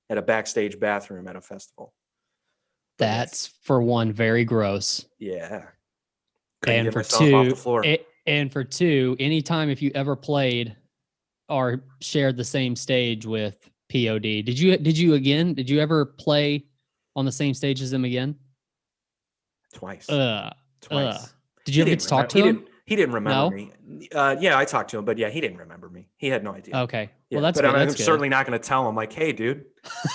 at a backstage bathroom at a festival. That's for one, very gross. Yeah. And for two, anytime if you ever played or shared the same stage with POD, did you ever play on the same stage as him again? Twice. Twice. Did you ever get to talk to him? He didn't remember me. Yeah, I talked to him, but yeah, he didn't remember me. He had no idea. Okay. Yeah, well, that's but good. I'm certainly not going to tell him like, "Hey, dude,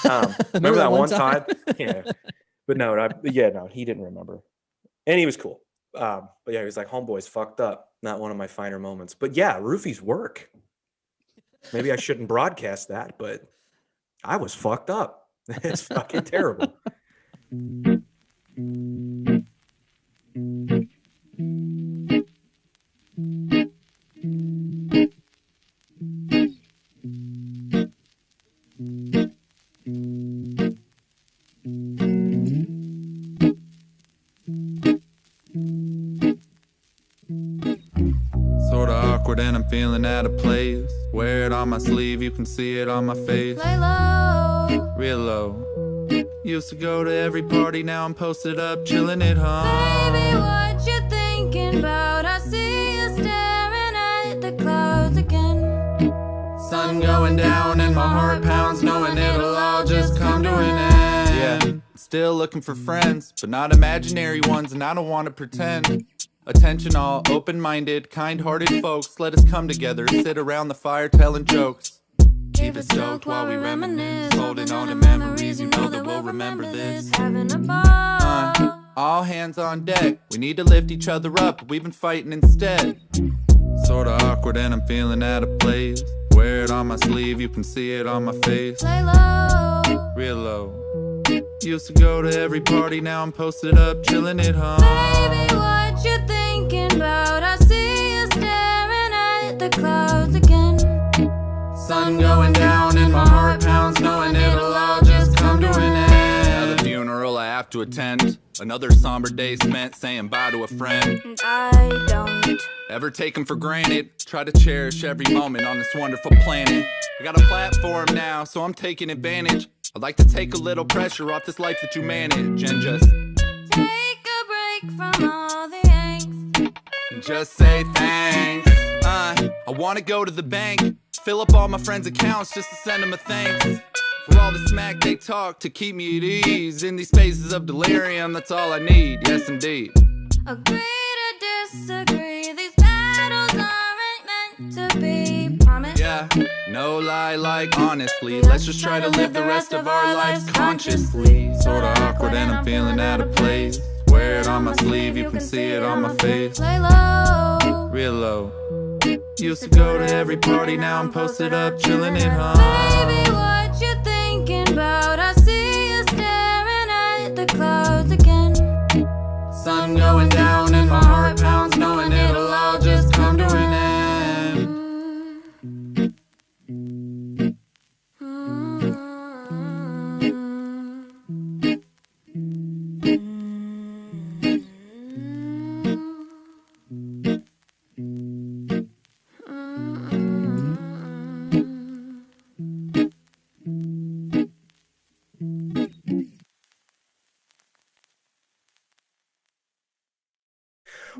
remember that one time?" Yeah. But no, he didn't remember, and he was cool. But yeah, he was like, "Homeboy's fucked up." Not one of my finer moments. But yeah, roofies work. Maybe I shouldn't broadcast that, but I was fucked up. It's fucking terrible. Sorta awkward and I'm feeling out of place. Wear it on my sleeve, you can see it on my face. Lay low, Real low. Used to go to every party, now I'm posted up, chilling at home. baby, what you thinking about? I see you staring at the clouds again. Sun going down and my heart pounds, knowing it'll all just come to an end. Yeah. Still looking for friends, but not imaginary ones, and I don't want to pretend. Attention all open-minded, kind-hearted folks, let us come together, sit around the fire telling jokes. Keep it stoked while we reminisce, holding on to memories, you know that we'll remember this. Having a ball. All hands on deck, we need to lift each other up, but we've been fighting instead. Sorta awkward and I'm feeling out of place. Wear it on my sleeve, you can see it on my face. Lay low, Real low. Used to go to every party, now I'm posted up, chilling at home. baby, what you thinking about? I see you staring at the clouds again. Sun going down and my heart pounds, knowing it'll all just come to an end. Another funeral I have to attend, another somber day spent saying bye to a friend. And I don't. Ever taken for granted, try to cherish every moment on this wonderful planet. I got a platform now, so I'm taking advantage. I'd like to take a little pressure off this life that you manage and just Take a break from all the angst. just say thanks. I wanna go to the bank, fill up all my friends' accounts just to send them a thanks. For all the smack they talk to keep me at ease. In these phases of delirium, that's all I need, yes indeed. Agree to disagree. These battles aren't meant to be. Promise. Yeah, no lie, like honestly, let's just try to live the rest of our lives consciously. Sorta awkward and I'm feeling out of place. Wear it on my sleeve, you can see it on my face. Lay low, Real low. Used to go to every party, now I'm posted up, chilling at home. baby, what you thinking about? I see you staring at the clouds again. Sun going down and my heart pounds, knowing it'll all just come to an end.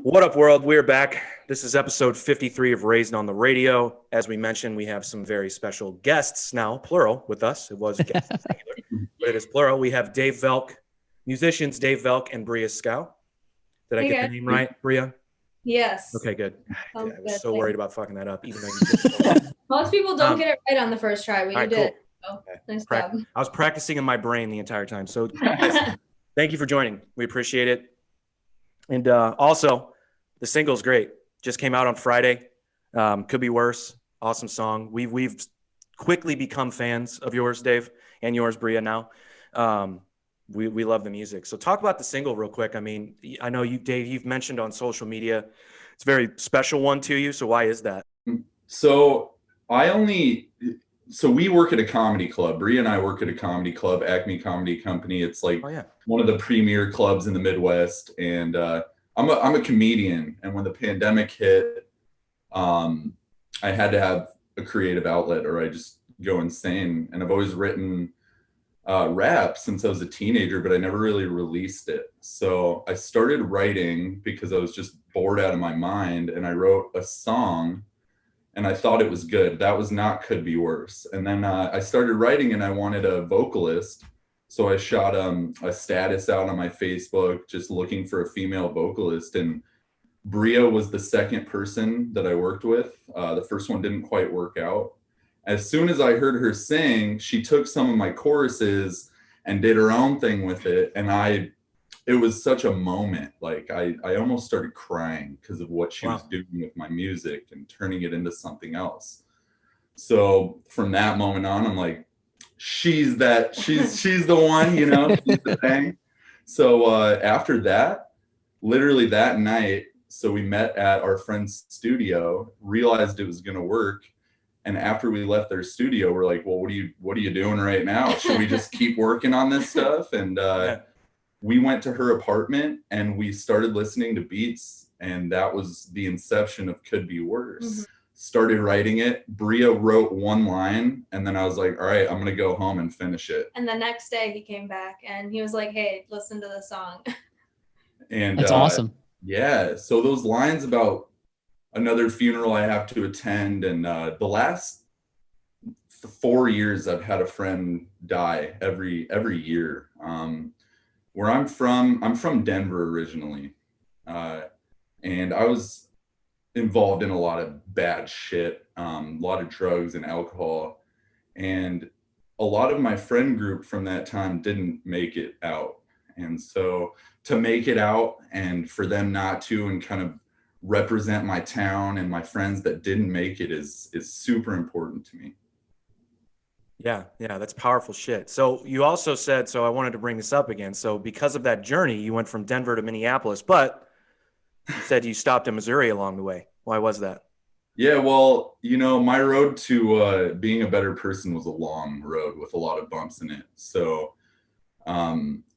What up, world? We're back. This is episode 53 of Raised on the Radio. As we mentioned, we have some very special guests now, plural, with us. It was guests, singular, but it is plural. We have Dave Velk, musicians Dave Velk and Brea Scow. Did I get the name right, Brea? Yes. Okay, good. I Sounds was good. so worried about fucking that up, even though you did. Most people don't get it right on the first try, but you right, did. cool. So, nice job. I was practicing in my brain the entire time. So guys, thank you for joining. We appreciate it. And also, the single's great. Just came out on Friday. Could Be Worse. Awesome song. We've quickly become fans of yours, Dave, and yours, Brea, now. We love the music. So talk about the single real quick. I mean, I know you, Dave, you've mentioned on social media, it's a very special one to you. So why is that? So we work at a comedy club. Brea and I work at a comedy club, Acme Comedy Company. It's like one of the premier clubs in the Midwest. And I'm a comedian. And when the pandemic hit, I had to have a creative outlet or I just go insane. And I've always written rap since I was a teenager, but I never really released it. So I started writing because I was just bored out of my mind. And I wrote a song and I thought it was good. That was not Could Be Worse. And then I started writing and I wanted a vocalist. So I shot a status out on my Facebook just looking for a female vocalist. And Brea was the second person that I worked with. The first one didn't quite work out. As soon as I heard her sing, she took some of my choruses and did her own thing with it. And it was such a moment. Like I almost started crying because of what she was doing with my music and turning it into something else. So from that moment on, I'm like, she's the one, you know, she's the thing. So after that, literally that night, so we met at our friend's studio, realized it was going to work. And after we left their studio, we're like, well, what are you doing right now? Should we just keep working on this stuff? And we went to her apartment and we started listening to beats. And that was the inception of Could Be Worse. Mm-hmm. Started writing it. Brea wrote one line. And then I was like, all right, I'm going to go home and finish it. And the next day he came back and he was like, hey, listen to the song. And that's awesome. Yeah. So those lines about another funeral I have to attend. And the last 4 years I've had a friend die every year. Where I'm from Denver originally. And I was involved in a lot of bad shit, a lot of drugs and alcohol. And a lot of my friend group from that time didn't make it out. And so to make it out and for them not to, and kind of represent my town and my friends that didn't make it is super important to me. Yeah, that's powerful shit. So you also said, so I wanted to bring this up again. So because of that journey, you went from Denver to Minneapolis, but you said you stopped in Missouri along the way. Why was that? Yeah, well, you know, my road to being a better person was a long road with a lot of bumps in it. So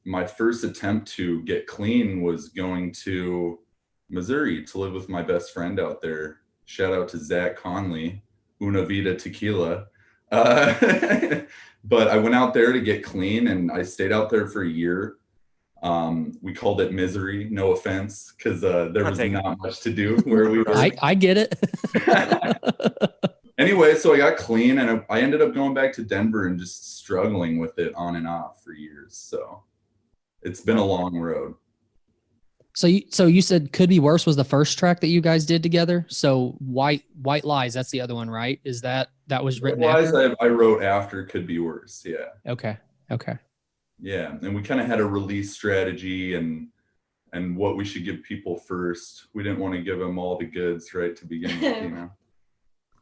my first attempt to get clean was going to Missouri to live with my best friend out there. Shout out to Zach Conley, Una Vida Tequila. But I went out there to get clean and I stayed out there for a year. We called it misery, no offense, because there was not much to do where we were. I get it. Anyway, so I got clean and I ended up going back to Denver and just struggling with it on and off for years. So it's been a long road. So you said Could Be Worse was the first track that you guys did together. So White Lies, that's the other one, right? Is that was written after? I wrote after Could Be Worse. Yeah. Okay. Yeah. And we kind of had a release strategy and what we should give people first. We didn't want to give them all the goods right to begin with, you know?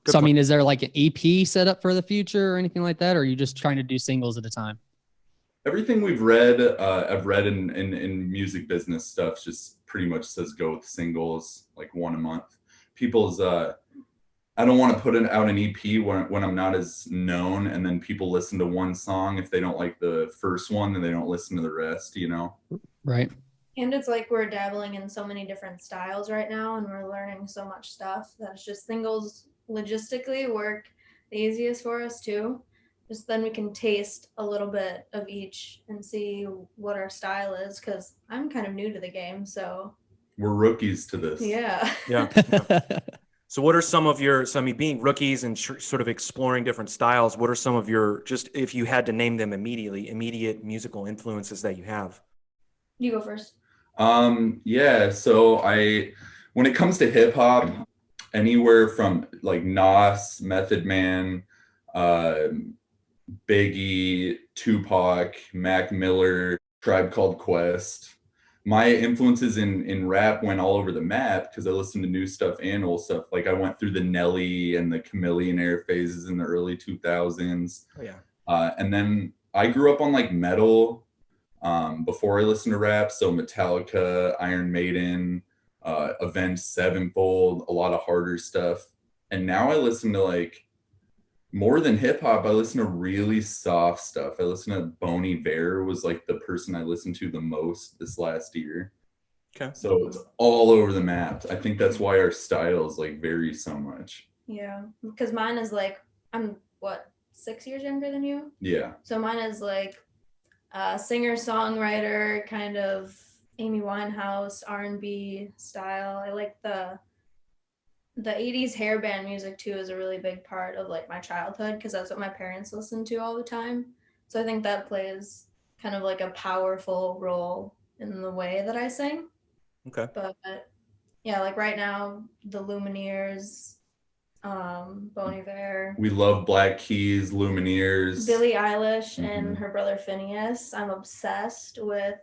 So, I mean, is there like an EP set up for the future or anything like that? Or are you just trying to do singles at a time? Everything we've read, I've read in music business stuff just pretty much says go with singles, like one a month. People's, I don't want to put out an EP when I'm not as known, and then people listen to one song. If they don't like the first one, then they don't listen to the rest, you know? Right. And it's like we're dabbling in so many different styles right now, and we're learning so much stuff that it's just singles logistically work the easiest for us too. Just then we can taste a little bit of each and see what our style is, because I'm kind of new to the game, so We're rookies to this. yeah. Yeah. So what are some of your, so I mean, being rookies and sort of exploring different styles, what are some of your, just if you had to name them immediate musical influences that you have? You go first. Yeah, so when it comes to hip hop, anywhere from like Nas, Method Man, Biggie, Tupac, Mac Miller, Tribe Called Quest. My influences in rap went all over the map because I listened to new stuff and old stuff. Like I went through the Nelly and the Chameleonaire phases in the early 2000s. Oh yeah. And then I grew up on like metal before I listened to rap. So Metallica, Iron Maiden, Avenged Sevenfold, a lot of harder stuff. And now I listen to like more than hip hop. I listen to really soft stuff. I listen to Bon Iver was like the person I listened to the most this last year. Okay. So it's all over the map. I think that's why our styles like vary so much. Yeah, because mine is like, I'm what, 6 years younger than you? Yeah. So mine is like singer-songwriter, kind of Amy Winehouse, R&B style. I like the 80s hair band music too is a really big part of like my childhood, because that's what my parents listened to all the time. So I think that plays kind of like a powerful role in the way that I sing. Okay. But yeah, like right now, the Lumineers, Bon Iver, We love Black Keys, Lumineers. Billie Eilish and her brother Phineas. I'm obsessed with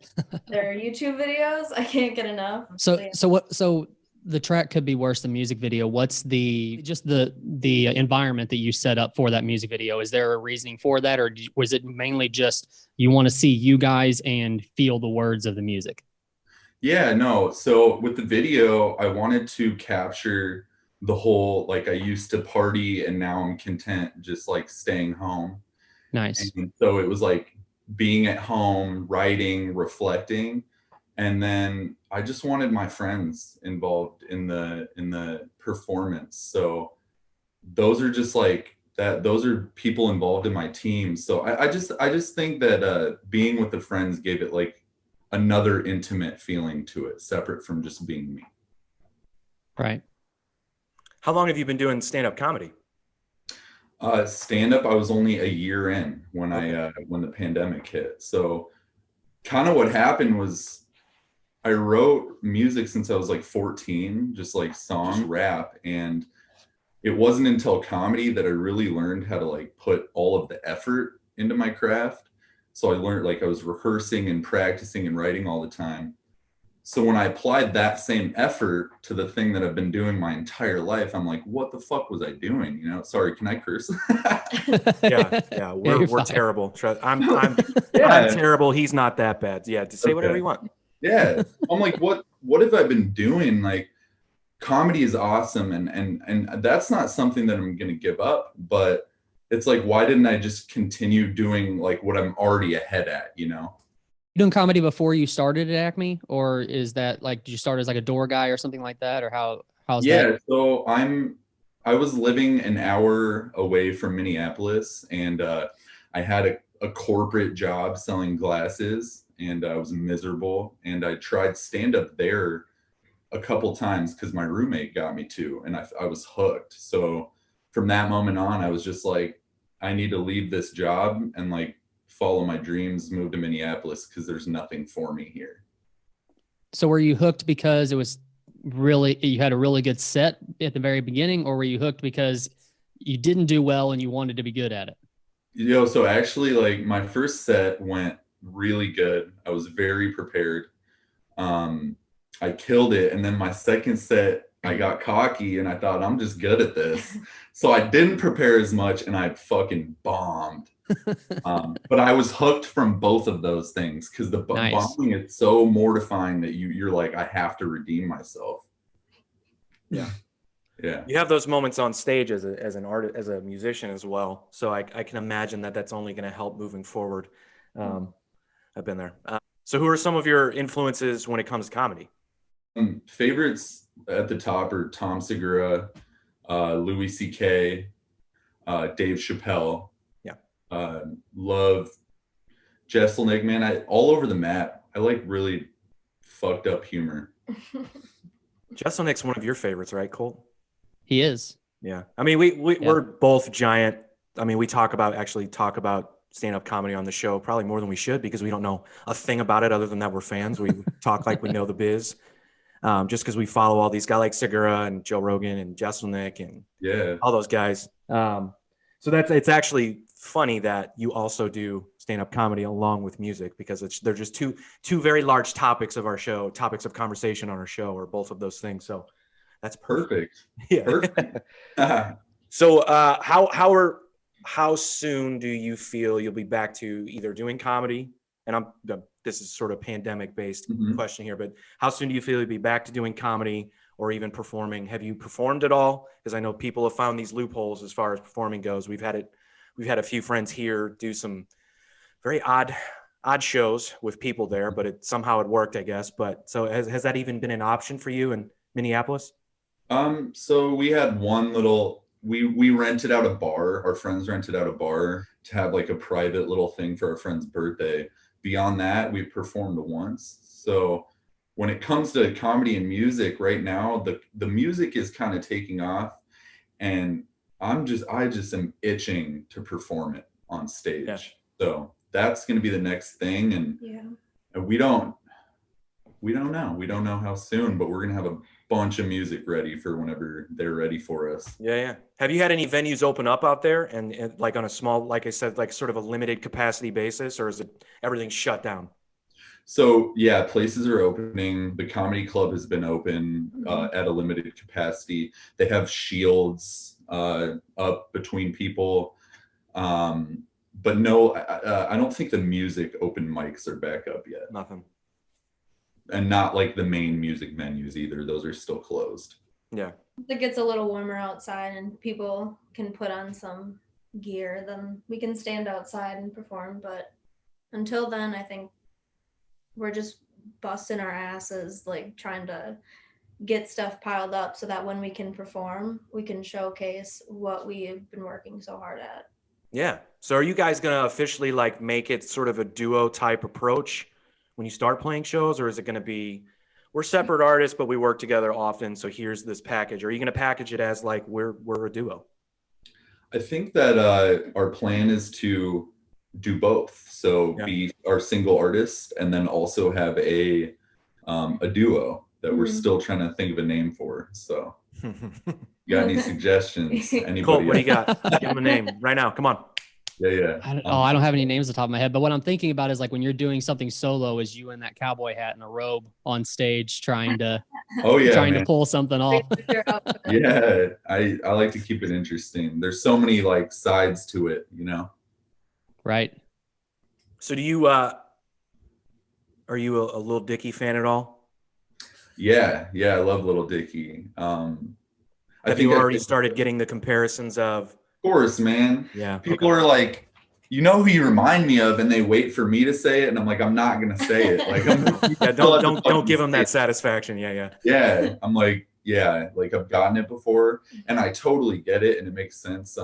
their YouTube videos. I can't get enough. So the track could be worse than music video. What's the environment that you set up for that music video? Is there a reasoning for that, or was it mainly just you want to see you guys and feel the words of the music? Yeah, no. So with the video, I wanted to capture the whole, like I used to party and now I'm content just like staying home. Nice. And so it was like being at home, writing, reflecting. And then I just wanted my friends involved in the performance. So those are just like that. Those are people involved in my team. So I just think that being with the friends gave it like another intimate feeling to it, separate from just being me. Right. How long have you been doing stand-up comedy? Stand-up, I was only a year in when when the pandemic hit. So kind of what happened was I wrote music since I was like 14, just like song, rap. And it wasn't until comedy that I really learned how to like put all of the effort into my craft. So I learned, like I was rehearsing and practicing and writing all the time. So when I applied that same effort to the thing that I've been doing my entire life, I'm like, what the fuck was I doing? You know, sorry, can I curse? Yeah, we're terrible. I'm terrible. He's not that bad. Yeah, to say whatever you want. Yeah, I'm like, what have I been doing? Like, comedy is awesome, and that's not something that I'm gonna give up. But it's like, why didn't I just continue doing like what I'm already ahead at? You know. You doing comedy before you started at Acme, or is that like, did you start as like a door guy or something like that, or how's that? Yeah, so I was living an hour away from Minneapolis, and I had a corporate job selling glasses, and I was miserable. And I tried stand-up there a couple times because my roommate got me to, and I was hooked. So from that moment on, I was just like, I need to leave this job and like follow my dreams, move to Minneapolis because there's nothing for me here. So were you hooked because it was really, you had a really good set at the very beginning, or were you hooked because you didn't do well and you wanted to be good at it? You know, so actually like my first set went really good. I was very prepared. I killed it. And then my second set I got cocky and I thought I'm just good at this. So I didn't prepare as much and I fucking bombed. But I was hooked from both of those things because the Nice. bombing, it's so mortifying that you're like, I have to redeem myself. Yeah. Yeah. You have those moments on stage as an artist, as a musician as well. So I can imagine that that's only going to help moving forward. I've been there. So who are some of your influences when it comes to comedy? Favorites at the top are Tom Segura, Louis C.K., Dave Chappelle. Yeah. Love Jesselnick, man. All over the map. I like really fucked up humor. Jesselnick's one of your favorites, right, Colt? He is. Yeah. I mean, we're both giant. I mean, we talk about stand-up comedy on the show probably more than we should because we don't know a thing about it other than that we're fans. We talk like we know the biz. Just because we follow all these guys like Segura and Joe Rogan and Jesselnick and all those guys. So it's actually funny that you also do stand-up comedy along with music because they're just two very large topics of our show, topics of conversation on our show, or both of those things. So that's perfect. Yeah. Perfect. So how soon do you feel you'll be back to either doing comedy? And this is sort of pandemic based question here, but how soon do you feel you'll be back to doing comedy or even performing? Have you performed at all? Because I know people have found these loopholes as far as performing goes. We've had a few friends here do some very odd shows with people there, but somehow it worked, I guess. But so has that even been an option for you in Minneapolis? So we had one little, we rented out a bar. Our friends rented out a bar to have like a private little thing for our friend's birthday. Beyond that, we've performed once. So when it comes to comedy and music right now, the music is kind of taking off, and I just am itching to perform it on stage. Yeah. So that's going to be the next thing. And we don't know how soon, but we're going to have a bunch of music ready for whenever they're ready for us. Yeah. Have you had any venues open up out there and like on a small, like I said, like sort of a limited capacity basis, or is it everything shut down? So yeah, places are opening. The comedy club has been open at a limited capacity. They have shields up between people. But no, I don't think the music open mics are back up yet. Nothing. And not like the main music venues either. Those are still closed. Yeah. If it gets a little warmer outside and people can put on some gear, then we can stand outside and perform. But until then, I think we're just busting our asses, like trying to get stuff piled up so that when we can perform, we can showcase what we've been working so hard at. Yeah. So are you guys going to officially like make it sort of a duo type approach when you start playing shows, or is it going to be, we're separate artists, but we work together often, so here's this package? Or are you going to package it as like we're a duo? I think that our plan is to do both. So be our single artist and then also have a duo that we're still trying to think of a name for. So you got any suggestions? Anybody? Cool. What do you got? Give them a name right now. Come on. Yeah. I don't have any names at the top of my head, but what I'm thinking about is like when you're doing something solo, is you in that cowboy hat and a robe on stage trying to to pull something off. Yeah, I like to keep it interesting. There's so many like sides to it, you know. Right. So do you are you a Lil Dicky fan at all? Yeah, I love Lil Dicky. Have you already started getting the comparisons of? Of course, man. Yeah. People are like, you know who you remind me of, and they wait for me to say it, and I'm like, I'm not gonna say it. Like, don't give them that satisfaction. Yeah. Yeah, I'm like, like I've gotten it before, and I totally get it, and it makes sense.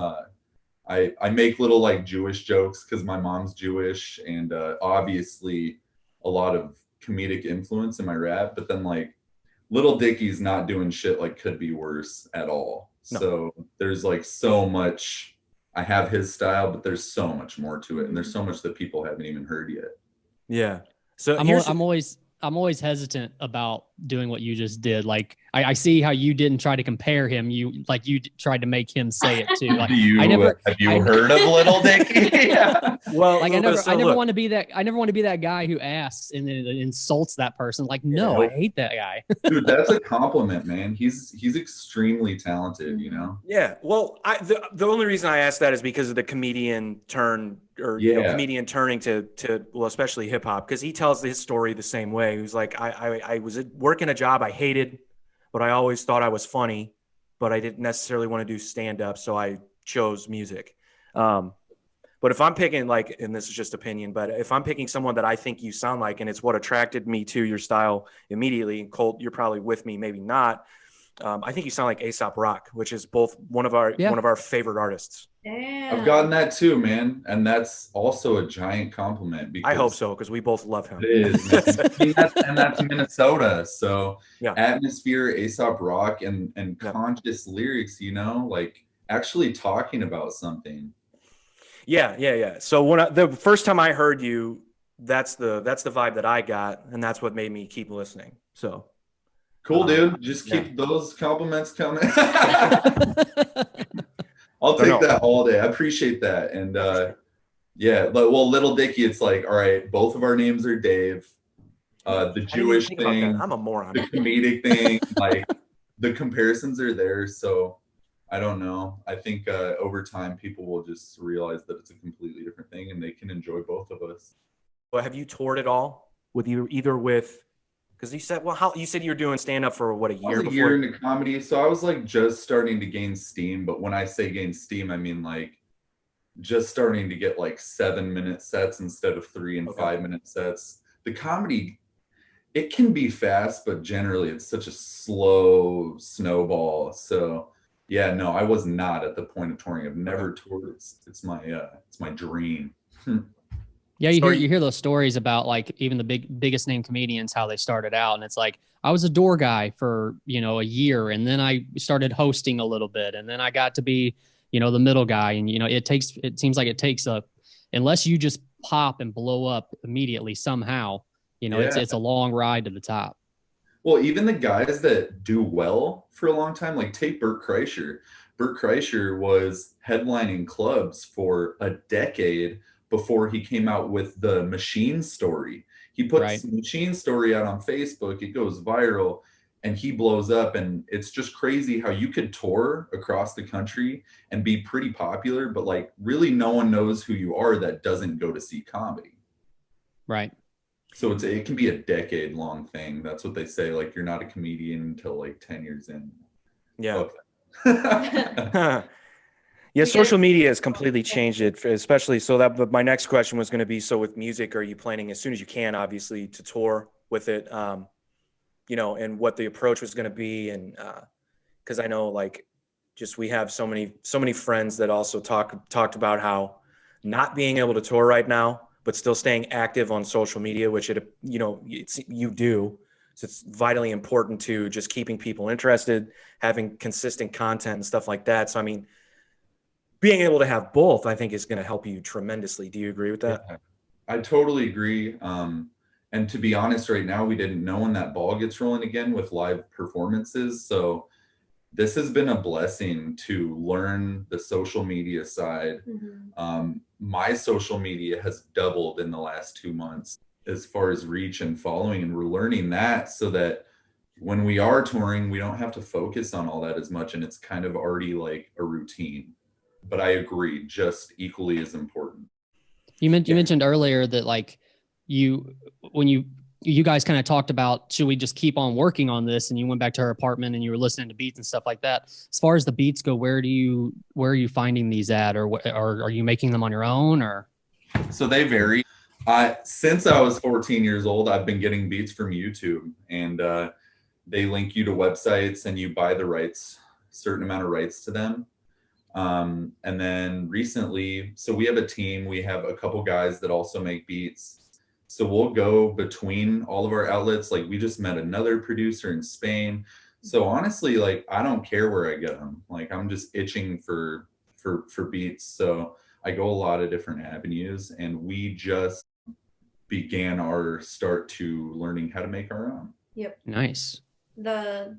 I make little like Jewish jokes because my mom's Jewish, and obviously a lot of comedic influence in my rap. But then like, Lil Dicky's not doing shit like Could Be Worse at all. No. So there's like so much. I have his style, but there's so much more to it, and there's so much that people haven't even heard yet. Yeah. So I'm always hesitant about doing what you just did. Like I see how you didn't try to compare him. You tried to make him say it too. Like have you heard of Little Dicky? Yeah. Well, like I never want to be that. I never want to be that guy who asks and then insults that person. Like, no, I hate that guy. Dude, that's a compliment, man. He's extremely talented, you know? Yeah. Well, the only reason I asked that is because of the comedian turn, or comedian turning to well, especially hip hop, because he tells his story the same way. He was like, I was working a job I hated, but I always thought I was funny, but I didn't necessarily want to do stand up, so I chose music. But if I'm picking, like, and this is just opinion, but if I'm picking someone that I think you sound like, and it's what attracted me to your style immediately, and Colt, you're probably with me, maybe not. I think you sound like A$AP Rock, which is both one of our favorite artists. Damn. I've gotten that too, man, and that's also a giant compliment. Because I hope so, because we both love him. It is, and that's Minnesota. So atmosphere, A$AP Rock, and conscious lyrics. You know, like actually talking about something. Yeah. So the first time I heard you, that's the vibe that I got, and that's what made me keep listening. So cool, dude. Just keep those compliments coming. I'll take that all day. I appreciate that. And well, Little Dicky, it's like, all right, both of our names are Dave. The Jewish thing, I'm a moron. The comedic thing, like the comparisons are there. So I don't know. I think over time, people will just realize that it's a completely different thing, and they can enjoy both of us. Well, have you toured at all with either with? Because you said, you said you were doing stand up for what, a year? A year into comedy, so I was like just starting to gain steam. But when I say gain steam, I mean like just starting to get like 7-minute sets instead of 3 and 5-minute sets. The comedy, it can be fast, but generally it's such a slow snowball. So yeah, no, I was not at the point of touring. I've never toured. It's my dream. Yeah, you hear those stories about like even the biggest name comedians, how they started out, and it's like I was a door guy for a year, and then I started hosting a little bit, and then I got to be the middle guy, and it seems like it takes unless you just pop and blow up immediately somehow, it's a long ride to the top. Well, even the guys that do well for a long time, like take Bert Kreischer. Bert Kreischer was headlining clubs for a decade before he came out with the Machine Story. He puts the Machine Story out on Facebook, it goes viral, and he blows up. And it's just crazy how you could tour across the country and be pretty popular, but like really no one knows who you are that doesn't go to see comedy. Right. So it can be a decade-long thing. That's what they say. Like you're not a comedian until like 10 years in. Yeah. Yeah, social media has completely changed it, especially so that my next question was going to be, so with music, are you planning as soon as you can, obviously, to tour with it, and what the approach was going to be? And because I know like just we have so many friends that also talked about how not being able to tour right now, but still staying active on social media, which you do. So it's vitally important to just keeping people interested, having consistent content and stuff like that. So, I mean, being able to have both, I think, is going to help you tremendously. Do you agree with that? Yeah, I totally agree. And to be honest, right now, we didn't know when that ball gets rolling again with live performances. So this has been a blessing to learn the social media side. Mm-hmm. My social media has doubled in the last 2 months as far as reach and following. And we're learning that so that when we are touring, we don't have to focus on all that as much. And it's kind of already like a routine. But I agree, just equally as important. You mentioned earlier that like when you guys kind of talked about, should we just keep on working on this? And you went back to her apartment and you were listening to beats and stuff like that. As far as the beats go, where are you finding these at, or are you making them on your own, or? So they vary. Since I was 14 years old, I've been getting beats from YouTube, and they link you to websites and you buy the rights, certain amount of rights to them. And then recently, so we have a team, we have a couple guys that also make beats. So we'll go between all of our outlets. Like we just met another producer in Spain. So honestly, like I don't care where I get them. Like I'm just itching for beats. So I go a lot of different avenues, and we just began our start to learning how to make our own. Yep. Nice. The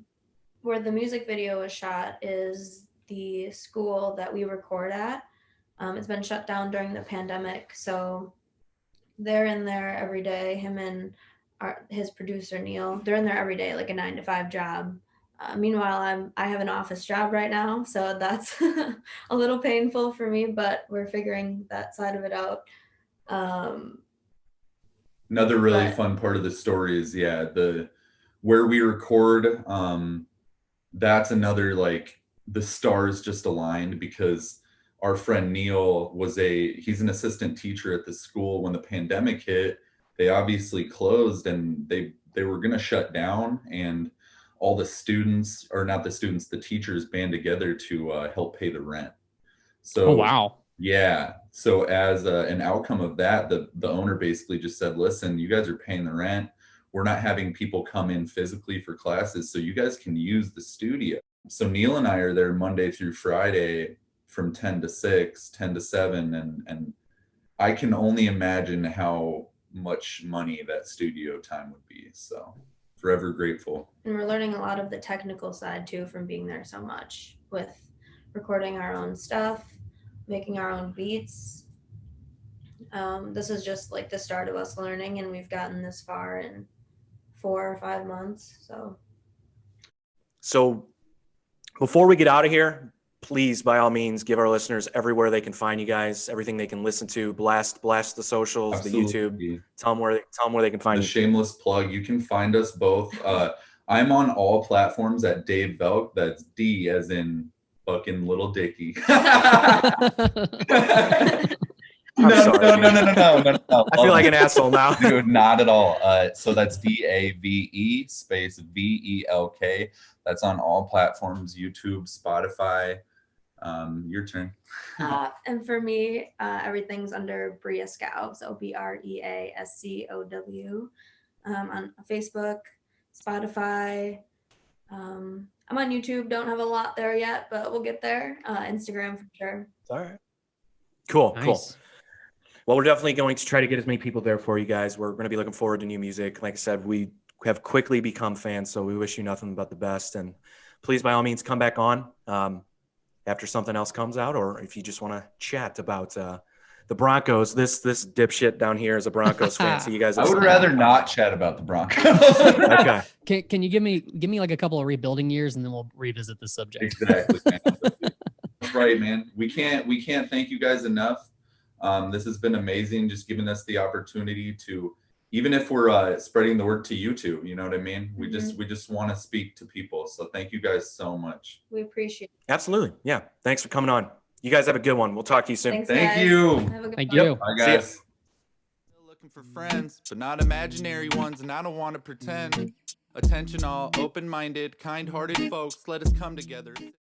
where the music video was shot is the school that we record at. It's been shut down during the pandemic, so they're in there every day. Him and his producer Neil, they're in there every day, like a 9 to 5 job. Meanwhile, I have an office job right now, so that's a little painful for me, but we're figuring that side of it out. Another really But- fun part of the story is where we record. That's another, like, the stars just aligned because our friend Neil he's an assistant teacher at the school. When the pandemic hit, they obviously closed and they were going to shut down, and all the students, or not the students, the teachers band together to help pay the rent. So, Oh, wow. Yeah. So as an outcome of that, the owner basically just said, listen, you guys are paying the rent. We're not having people come in physically for classes, so you guys can use the studio. So Neil and I are there Monday through Friday from 10 to 6, 10 to 7. And I can only imagine how much money that studio time would be. So forever grateful. And we're learning a lot of the technical side too from being there so much, with recording our own stuff, making our own beats. This is just like the start of us learning, and we've gotten this far in 4 or 5 months. So before we get out of here, please, by all means, give our listeners everywhere they can find you guys, everything they can listen to, blast the socials, Absolutely. the YouTube. Tell them where they can find The you. shameless plug. You can find us both. I'm on all platforms at Dave Velk. That's D as in fucking little Dicky. I'm sorry, No. I feel like an asshole now. Dude, not at all. So that's DAVE space VELK. That's on all platforms, YouTube, Spotify. Your turn. And for me, everything's under Brea Scow, so BREASCOW. On Facebook, Spotify. I'm on YouTube. Don't have a lot there yet, but we'll get there. Instagram for sure. All right. Cool. Nice. Well, we're definitely going to try to get as many people there for you guys. We're going to be looking forward to new music. Like I said, we have quickly become fans, so we wish you nothing but the best. And please, by all means, come back on after something else comes out, or if you just want to chat about the Broncos. This dipshit down here is a Broncos fan, so you guys. I would rather not chat about the Broncos. Okay. Can you give me like a couple of rebuilding years, and then we'll revisit this subject. Exactly, man. That's right, man. We can't thank you guys enough. This has been amazing, just giving us the opportunity to, even if we're spreading the word to YouTube, you know what I mean? We just want to speak to people. So thank you guys so much. We appreciate it. Absolutely. Yeah. Thanks for coming on. You guys have a good one. We'll talk to you soon. Thanks, Thank guys. you. Have a good Thank one. you. Bye, See ya. guys. Still looking for friends, but not imaginary ones, and I don't want to pretend. Attention all open-minded, kind-hearted folks, let us come together.